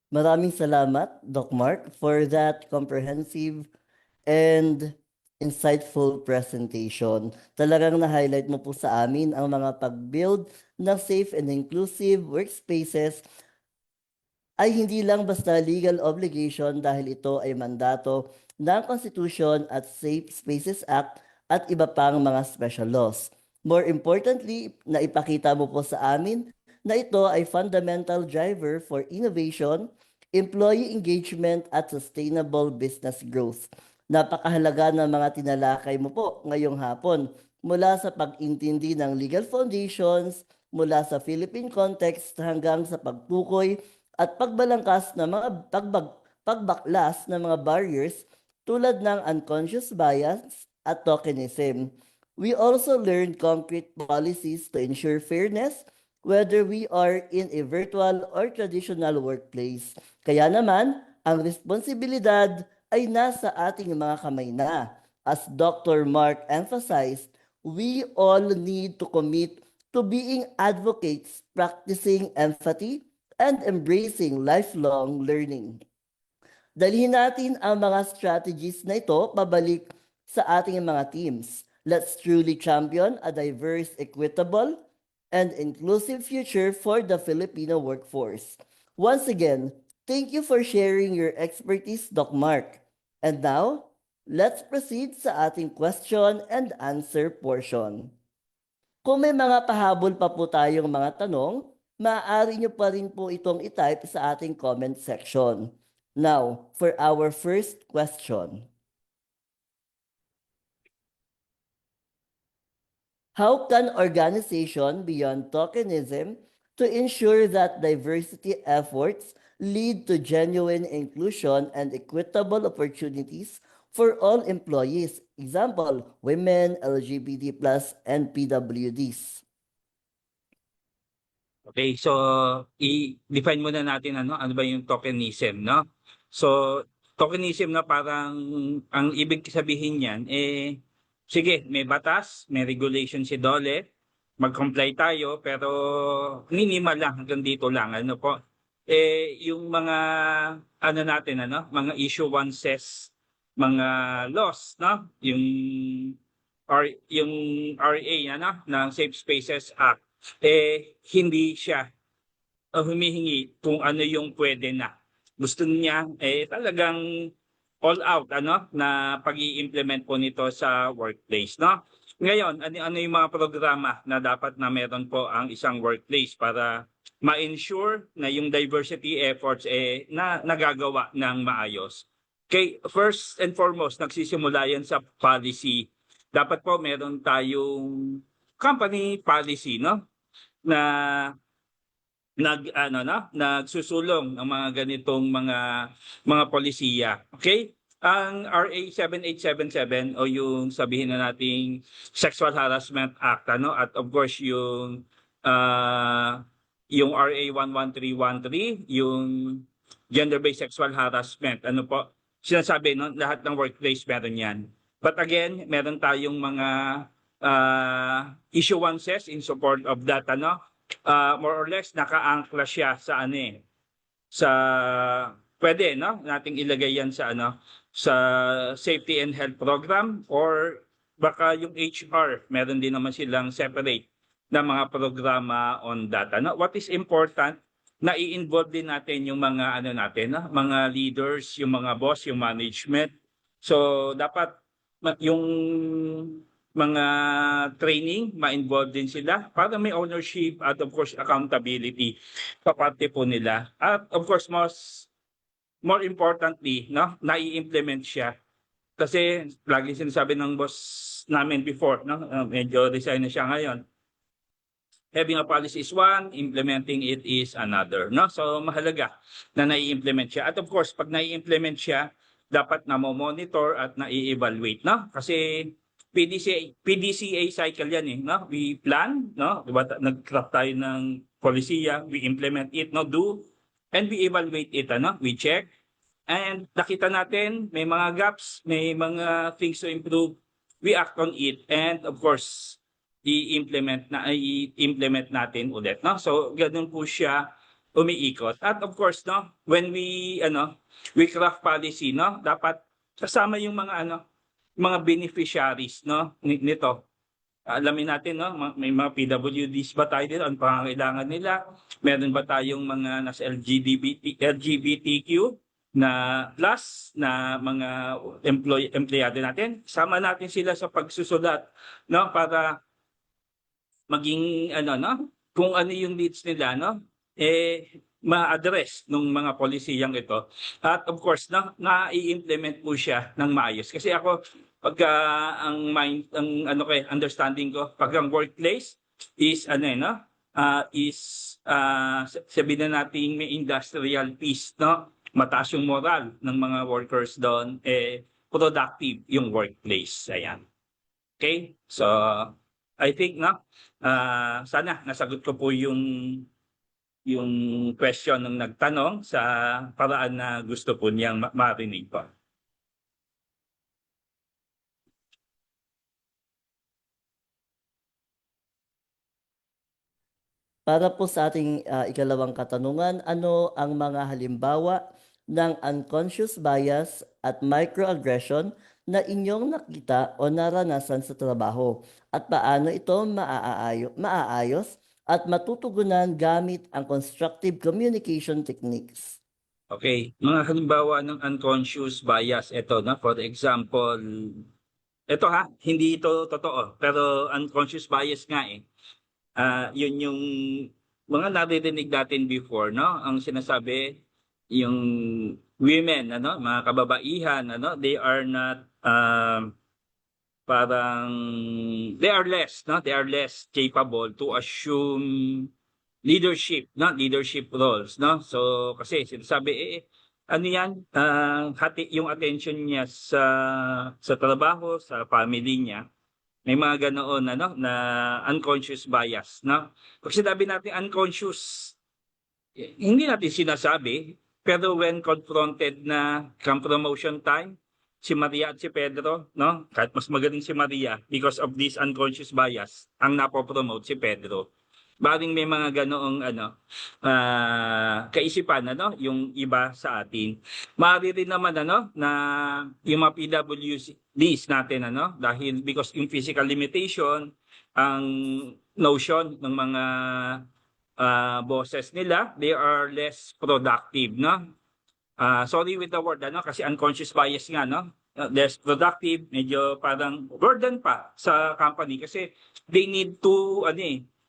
Maraming salamat, Doc Mark, for that comprehensive and insightful presentation. Talagang na-highlight mo po sa amin ang mga pag-build ng safe and inclusive workspaces ay hindi lang basta legal obligation dahil ito ay mandato ng Constitution at Safe Spaces Act at iba pang mga special laws. More importantly, naipakita mo po sa amin na ito ay fundamental driver for innovation, employee engagement at sustainable business growth. Napakahalaga ng mga tinalakay mo po ngayong hapon mula sa pag-intindi ng legal foundations, mula sa Philippine context hanggang sa pagtukoy at pagbalangkas ng mga pagbaklas ng mga barriers tulad ng unconscious bias at tokenism. We also learned concrete policies to ensure fairness whether we are in a virtual or traditional workplace. Kaya naman, ang responsibilidad ay nasa ating mga kamay na. As Dr. Mark emphasized, we all need to commit to being advocates, practicing empathy, and embracing lifelong learning. Dalhin natin ang mga strategies na ito pabalik sa ating mga teams. Let's truly champion a diverse, equitable, and inclusive future for the Filipino workforce. Once again, thank you for sharing your expertise, Doc Mark. And now, let's proceed sa ating question and answer portion. Kung may mga pahabol pa po tayong mga tanong, maaari nyo pa rin po itong itype sa ating comment section. Now, for our first question. How can organization beyond tokenism to ensure that diversity efforts lead to genuine inclusion and equitable opportunities for all employees? Example, women, LGBT+, and PWDs. Okay, so i-define muna natin ano ba yung tokenism, no? So tokenism na parang ang ibig sabihin niyan sige, may batas, may regulation si DOLE, mag-comply tayo pero minimal lang hanggang dito lang ano po. Yung mga natin mga issuances, mga laws, no? Yung RA ng Safe Spaces Act hindi siya humihingi kung ano yung pwede na. Gusto niya talagang all out na pag-i-implement po nito sa workplace, no? Ngayon, ano yung mga programa na dapat na meron po ang isang workplace para ma-ensure na yung diversity efforts na nagagawa ng maayos. Okay, first and foremost, nagsisimula yan sa policy. Dapat po meron tayong company policy, no? Na nagsusulong ng mga ganitong mga polisiya. Okay? Ang RA 7877 o yung sabihin na nating Sexual Harassment Act at of course yung RA 11313, yung gender-based sexual harassment, sinasabi lahat ng workplace meron yan. But again, meron tayong mga issuances in support of that more or less naka-angkla siya sa sa pwede nating ilagay yan sa sa safety and health program or baka yung HR meron din naman silang separate na mga programa on that. What is important na i-involve din natin yung mga mga leaders, yung mga boss, yung management. So dapat yung mga training, ma-involve din sila para may ownership at of course accountability paparte po nila. At of course more importantly, nai-implement siya. Kasi lagi sinasabi ng boss namin before, medyo resign na siya ngayon. Having a policy is one, implementing it is another. So mahalaga na nai-implement siya. At of course, pag nai-implement siya, dapat na monitor at na-i-evaluate. Kasi PDCA cycle yan We plan, diba? Nag-craft tayo ng polisiya, we implement it, do, and we evaluate it, we check. And nakita natin, may mga gaps, may mga things to improve, we act on it, and of course, i-implement natin ulit, So, ganun po siya umiikot. At of course, when we craft policy, dapat kasama yung mga beneficiaries nito. Alamin natin may mga PWDs ba tayo dito, ang pangangailangan nila, meron ba tayong mga nasa LGBTQ na plus na mga empleyado natin, sama natin sila sa pagsusulat para maging kung ano yung needs nila ma-address ng mga polisiyang ito. At of course, na-i-implement po siya ng maayos. Kasi ako, pagka ang ano understanding ko, pag ang workplace is ano no, is sabihin na natin may industrial peace, no? Mataas yung moral ng mga workers doon, productive yung workplace. Ayan. Okay? So, I think, sana nasagot ko po yung question ng nagtanong sa paraan na gusto po niyang marinig po. Para po sa ating ikalawang katanungan, ano ang mga halimbawa ng unconscious bias at microaggression na inyong nakita o naranasan sa trabaho at paano ito maaayos at matutugunan gamit ang constructive communication techniques? Okay, mga halimbawa ng unconscious bias, ito na, for example, ito hindi ito totoo, pero unconscious bias nga yun yung mga naririnig natin before, no? Ang sinasabi, yung women, mga kababaihan, they are not, parang, they are less, no? They are less capable to assume leadership, leadership roles, no? So, kasi sinasabi, ano yan, hati yung attention niya sa trabaho, sa family niya. May mga ganoon na unconscious bias, no? Pag sinabi natin unconscious, hindi natin sinasabi, pero when confronted na come promotion time, si Maria at si Pedro, no? Kahit mas magaling si Maria because of this unconscious bias, ang napopromote si Pedro. Baring may mga ganoong kaisipan yung iba sa atin. Maaari rin naman na yung mga PWDs natin dahil because yung physical limitation, ang notion ng mga bosses nila, they are less productive, no? Sorry with the word kasi unconscious bias nga, no? Less productive, medyo parang burden pa sa company kasi they need to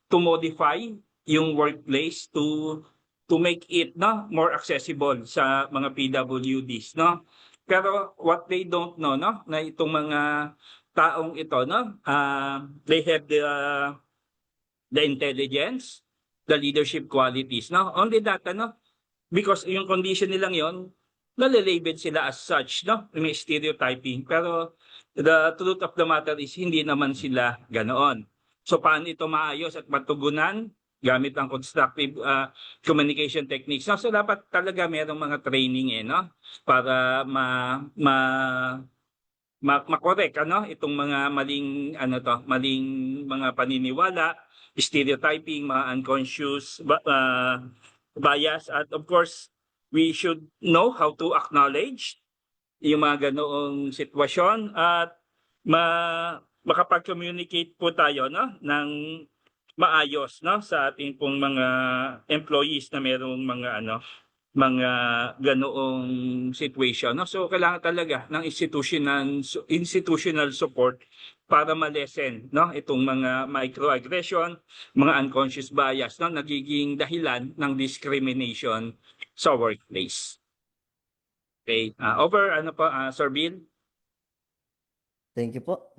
to modify yung workplace to make it more accessible sa mga PWDs, no? Pero what they don't know, na itong mga taong ito, they have the intelligence, the leadership qualities, no? Only that, because yung condition nilang yon, nalilabeled sila as such, no? May stereotyping, pero the truth of the matter is hindi naman sila ganoon. So paano ito maayos at matugunan gamit ang constructive communication techniques? So dapat talaga mayroong mga training no? Para ma-correct itong mga maling maling mga paniniwala, stereotyping, mga unconscious bias, at of course we should know how to acknowledge yung mga ganoong sitwasyon at makapag-communicate po tayo ng maayos sa ating pong mga employees na mayroong mga ganoong situation, So kailangan talaga ng institutional support para ma-lessen itong mga microaggression, mga unconscious bias nagiging dahilan ng discrimination sa workplace. Okay, over Sir Bill. Thank you po.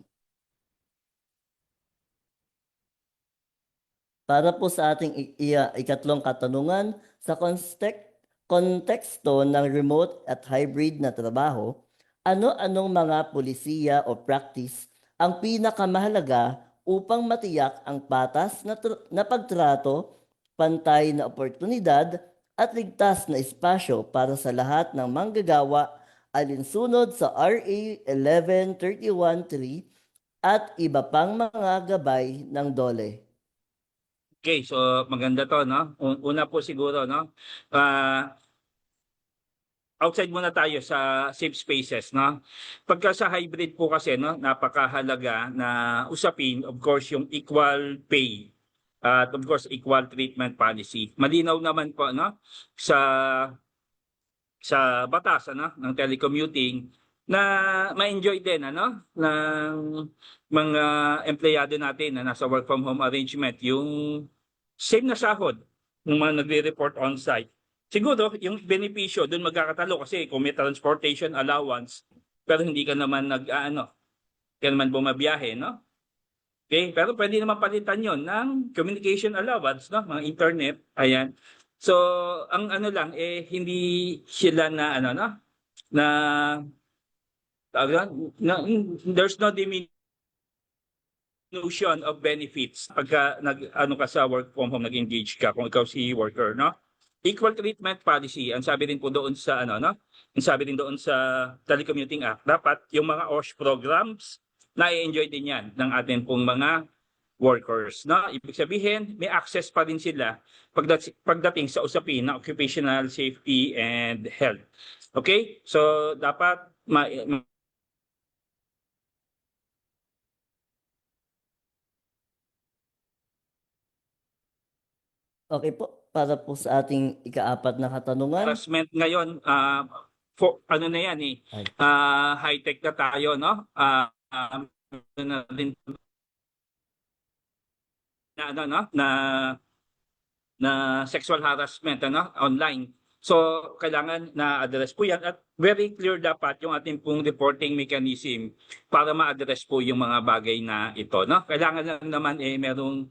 Para po sa ating ikatlong katanungan, sa konteksto ng remote at hybrid na trabaho, ano-anong mga polisiya o practice ang pinakamahalaga upang matiyak ang patas na pagtrato, pantay na oportunidad, at ligtas na espasyo para sa lahat ng manggagawa alinsunod sa RA 1131-3 at iba pang mga gabay ng DOLE? Okay, so maganda to, Una po siguro, outside muna tayo sa safe spaces, Pagka sa hybrid po kasi, napakahalaga na usapin, of course, yung equal pay at of course, equal treatment policy. Malinaw naman po, sa batas, ng telecommuting na ma-enjoy din, ng mga empleyado natin na nasa work from home arrangement, yung same na sahod ng mga nagre-report on-site. siguro yung benepisyo doon magkakatalo kasi kung may transportation allowance pero hindi ka naman hindi ka naman bumabiyahe, no? Okay, pero pwede naman palitan 'yon ng communication allowance, no, mga internet, ayan. So, ang ano lang hindi sila na no, na tawag doon, there's no diminution of benefits pagka ka sa work from home, nag-engage ka kung ikaw si worker, no? Equal treatment policy, ang sabi din po doon sa no, ang sabi din doon sa Telecommuting Act, dapat yung mga OSH programs na i-enjoy din yan ng atin pong mga workers, no? Ibig sabihin, may access pa din sila pagdating sa usapin na occupational safety and health. Okay? So, dapat Okay po, para po sa ating ikaapat na katanungan. harassment ngayon, ano na yan Ay. high-tech na tayo, no? Na din na no, na sexual harassment online. So kailangan na address po yan at very clear dapat yung ating pong reporting mechanism para ma-address po yung mga bagay na ito, no? Kailangan lang naman merong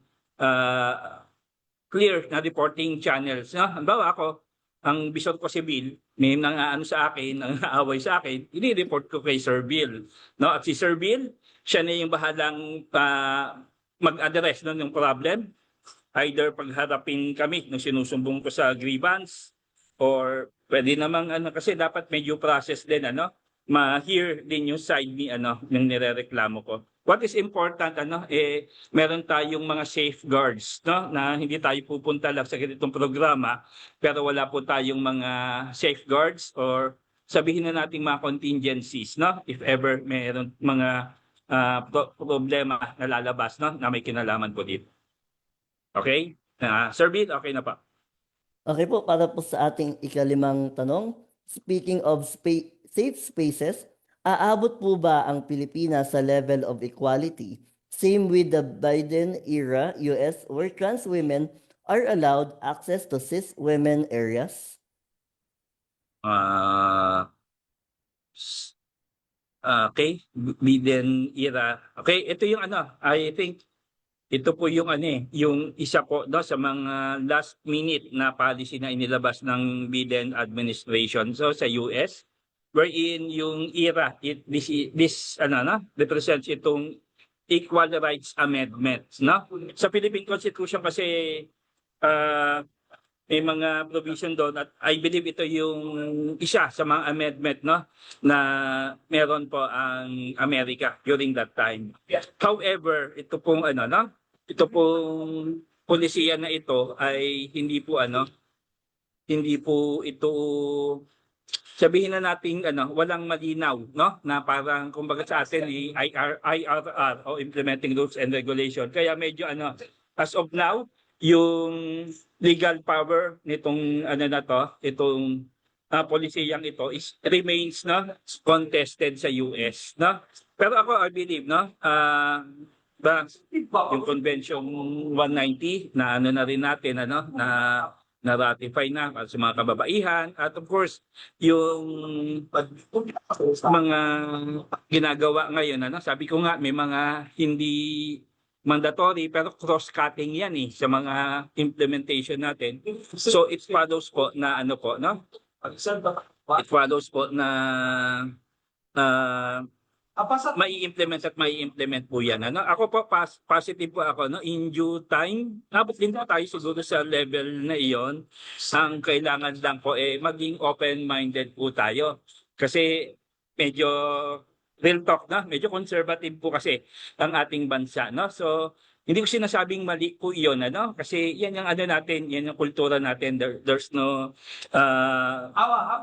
clear na reporting channels, no? Halimbawa ako, ang bisor ko si Bill, may sa akin, nang-aaway sa akin, i-report ko kay Sir Bill, no? At si Sir Bill, siya na yung bahalang mag-address ng problem, either pagharapin kami nung sinusumbong ko sa grievance or pwede namang kasi dapat medyo process din ma-hear din yung side ni ng nirereklamo ko. What is important meron tayong mga safeguards, no, na hindi tayo pupunta lang sa ganitong programa pero wala po tayong mga safeguards or sabihin na nating mga contingencies, no, if ever meron mga problema na lalabas, no, na may kinalaman po dito. Okay? Sir Bill, okay na pa. Okay po, para po sa ating ikalimang tanong, speaking of safe spaces, aabot po ba ang Pilipinas sa level of equality? Same with the Biden era US where trans women are allowed access to cis women areas? Okay, Biden era. Okay, ito yung I think ito po yung yung isa po sa mga last minute na policy na inilabas ng Biden administration sa US, wherein yung era this represents itong equal rights amendments, no? Sa Philippine Constitution kasi may mga provision doon at I believe ito yung isa sa mga amendment, no, na meron po ang Amerika during that time. However, ito pong ito pong polisiya na ito ay hindi po ito sabihin na nating walang malinaw, no, na parang kumbaga sa atin IRR o Implementing Rules and Regulation. Kaya medyo as of now yung legal power nitong itong polisiyang ito remains contested sa US, no. Pero ako I believe yung Convention 190 na na rin natin na ratify na para sa mga kababaihan at of course yung mga ginagawa ngayon sabi ko nga may mga hindi mandatory pero cross-cutting yan sa mga implementation natin. So it follows po na it follows po na mai-implement po yan. Ako po positive po ako in due time. Abot din po tayo siguro sa level na iyon. Ang kailangan lang po maging open-minded po tayo. Kasi medyo real talk medyo conservative po kasi ang ating bansa, no? So hindi ko sinasabing mali po iyon kasi yan yung natin, yan yung kultura natin. There's no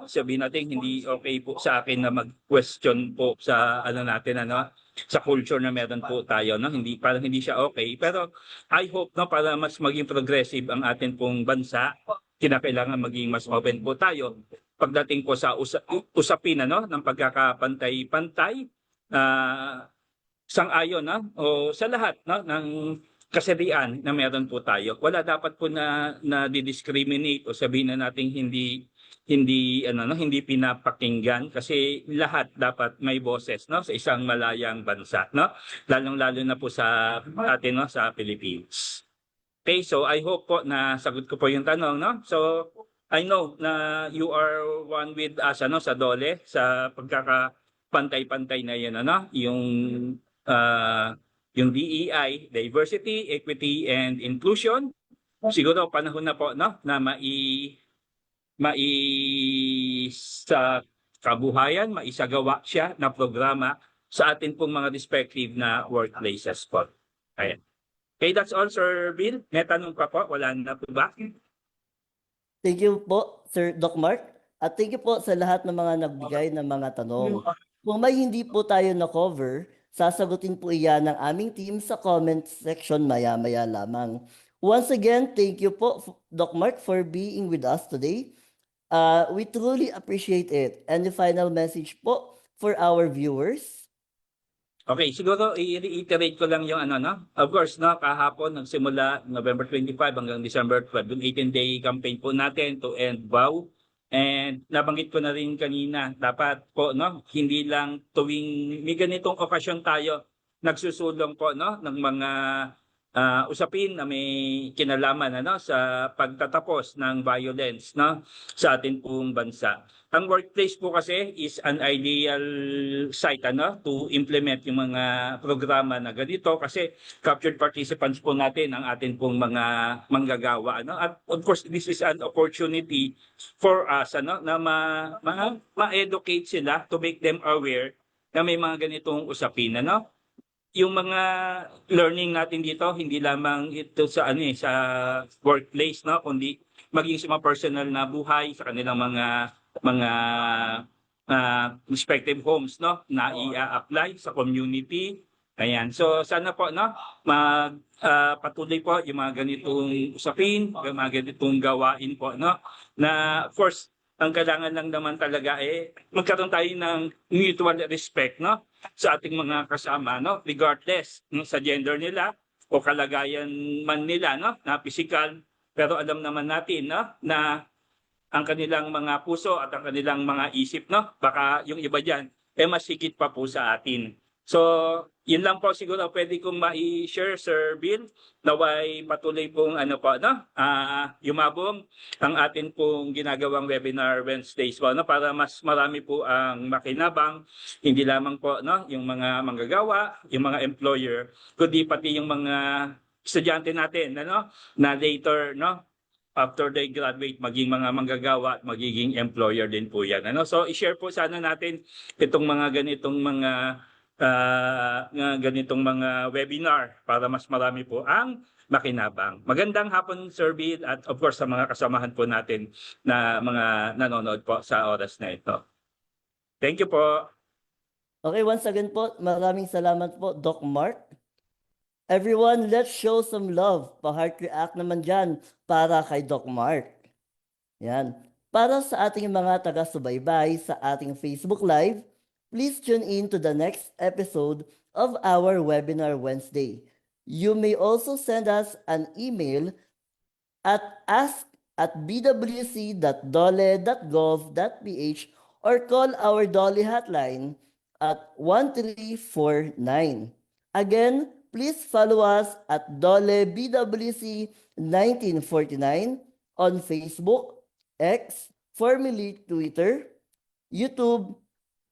sabihin natin hindi okay po sa akin na mag-question po sa natin sa culture na meron po tayo, no? Hindi parang hindi siya okay, pero I hope para mas maging progressive ang atin pong bansa, kinakailangan maging mas open po tayo pagdating po sa usapin ng pagkakapantay-pantay sang-ayon o sa lahat ng kasarian na meron po tayo. Wala dapat po na discriminate o sabihin na nating hindi pinapakinggan kasi lahat dapat may boses, no, sa isang malayang bansa, no, lalong-lalo na po sa atin, no, sa Philippines. Okay, so I hope po na sagot ko po yung tanong, no. So I know na you are one with us, ano, sa DOLE sa pagkakapantay-pantay na yun, ano, yung DEI, Diversity, Equity, and Inclusion. Siguro panahon na po, no, na sa kabuhayan, maisagawa siya na programa sa atin pong mga respective na workplaces po. Ayan. Okay, that's all, Sir Bill. May tanong pa po? Wala na po ba? Thank you po, Sir Doc Mark. At thank you po sa lahat ng mga nagbigay ng mga tanong. Kung may hindi po tayo na-cover, sasagutin po iyan ng aming team sa comment section maya-maya lamang. Once again, thank you po, Doc Mark, for being with us today. We truly appreciate it. And the final message po for our viewers? Okay, siguro i-reiterate ko lang yung ano, no? Of course, no, kahapon nagsimula November 25 hanggang December 12, yung 18-day campaign po natin to end vow. And nabanggit ko na rin kanina, dapat po, no, hindi lang tuwing may ganitong okasyon tayo nagsusulong po, no, ng mga usapin na may kinalaman, ano, sa pagtatapos ng violence, no, sa ating pong bansa. Ang workplace po kasi is an ideal site, ano, to implement yung mga programa na ganito kasi captured participants po natin ang atin pong mga manggagawa, ano. At of course, this is an opportunity for us, ano, na ma-educate sila, to make them aware na may mga ganitong usapin, ano. Yung mga learning natin dito hindi lamang ito sa sa workplace, no, kundi maging sa mga personal na buhay sa kanilang mga respective homes, no, na i-apply sa community. Ayan. So sana po, no, patuloy po yung mga ganitong usapin, yung mga ganitong gawain po, no, na of course ang kailangan lang naman talaga magkaroon tayo ng mutual respect, no, sa ating mga kasama, no, regardless, no, sa gender nila o kalagayan man nila, no, na physical, pero alam naman natin, no, na ang kanilang mga puso at ang kanilang mga isip, no, baka yung iba diyan mas higit pa po sa atin. So, yun lang po siguro pwede kong ma-share, Sir Bill, naway patuloy pong yumabong ang atin pong ginagawang webinar Wednesdays po, no, para mas marami po ang makinabang, hindi lamang po, no, yung mga manggagawa, yung mga employer, kundi pati yung mga estudyante natin, ano, na later, no, after they graduate, maging mga manggagawa at magiging employer din po yan, ano. So, i-share po sana natin itong mga ganitong mga webinar para mas marami po ang makinabang. Magandang hapon, Sir Bill, at of course sa mga kasamahan po natin na mga nanonood po sa oras na ito. Thank you po. Okay, once again po, maraming salamat po, Doc Mark. Everyone, let's show some love. Pa-heart react naman dyan para kay Doc Mark. Yan. Para sa ating mga taga-subaybay sa ating Facebook Live, please tune in to the next episode of our Webinar Wednesday. You may also send us an email at ask@bwc.dole.gov.ph or call our DOLE hotline at 1349. Again, please follow us at DOLE BWC 1949 on Facebook, X, formerly Twitter, YouTube,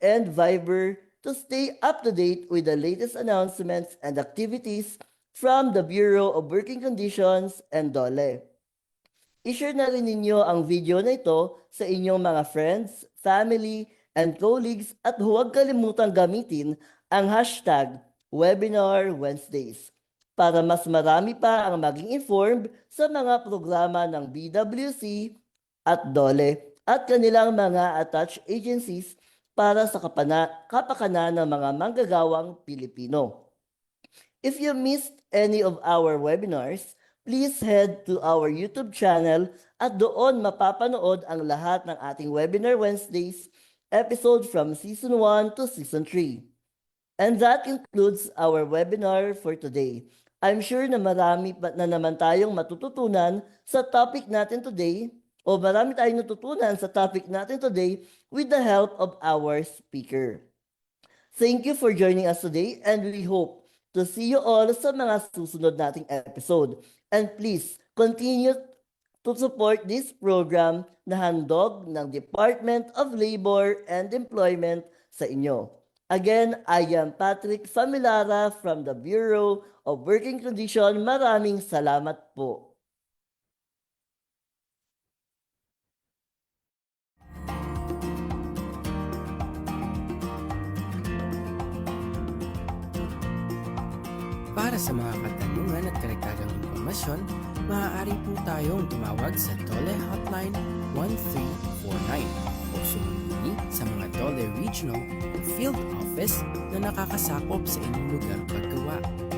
and Viber to stay up to date with the latest announcements and activities from the Bureau of Working Conditions and DOLE. I-share na rin ninyo ang video na ito sa inyong mga friends, family, and colleagues at huwag kalimutang gamitin ang hashtag Webinar Wednesdays para mas marami pa ang maging informed sa mga programa ng BWC at DOLE at kanilang mga attached agencies para sa kapakanan ng mga manggagawang Pilipino. If you missed any of our webinars, please head to our YouTube channel at doon mapapanood ang lahat ng ating Webinar Wednesdays episode from Season 1 to Season 3. And that includes our webinar for today. I'm sure na marami pa na naman tayong matututunan sa topic natin today o marami tayong natutunan sa topic natin today with the help of our speaker. Thank you for joining us today and we hope to see you all sa mga susunod nating episode. And please, continue to support this program na handog ng Department of Labor and Employment sa inyo. Again, I am Patrick Familara from the Bureau of Working Condition. Maraming salamat po. Para sa mga katanungan at karagdagang impormasyon, maaari po tayong tumawag sa DOLE Hotline 1349 o sumuli sa mga DOLE Regional o Field Office na nakakasakop sa inyong lugar paggawa.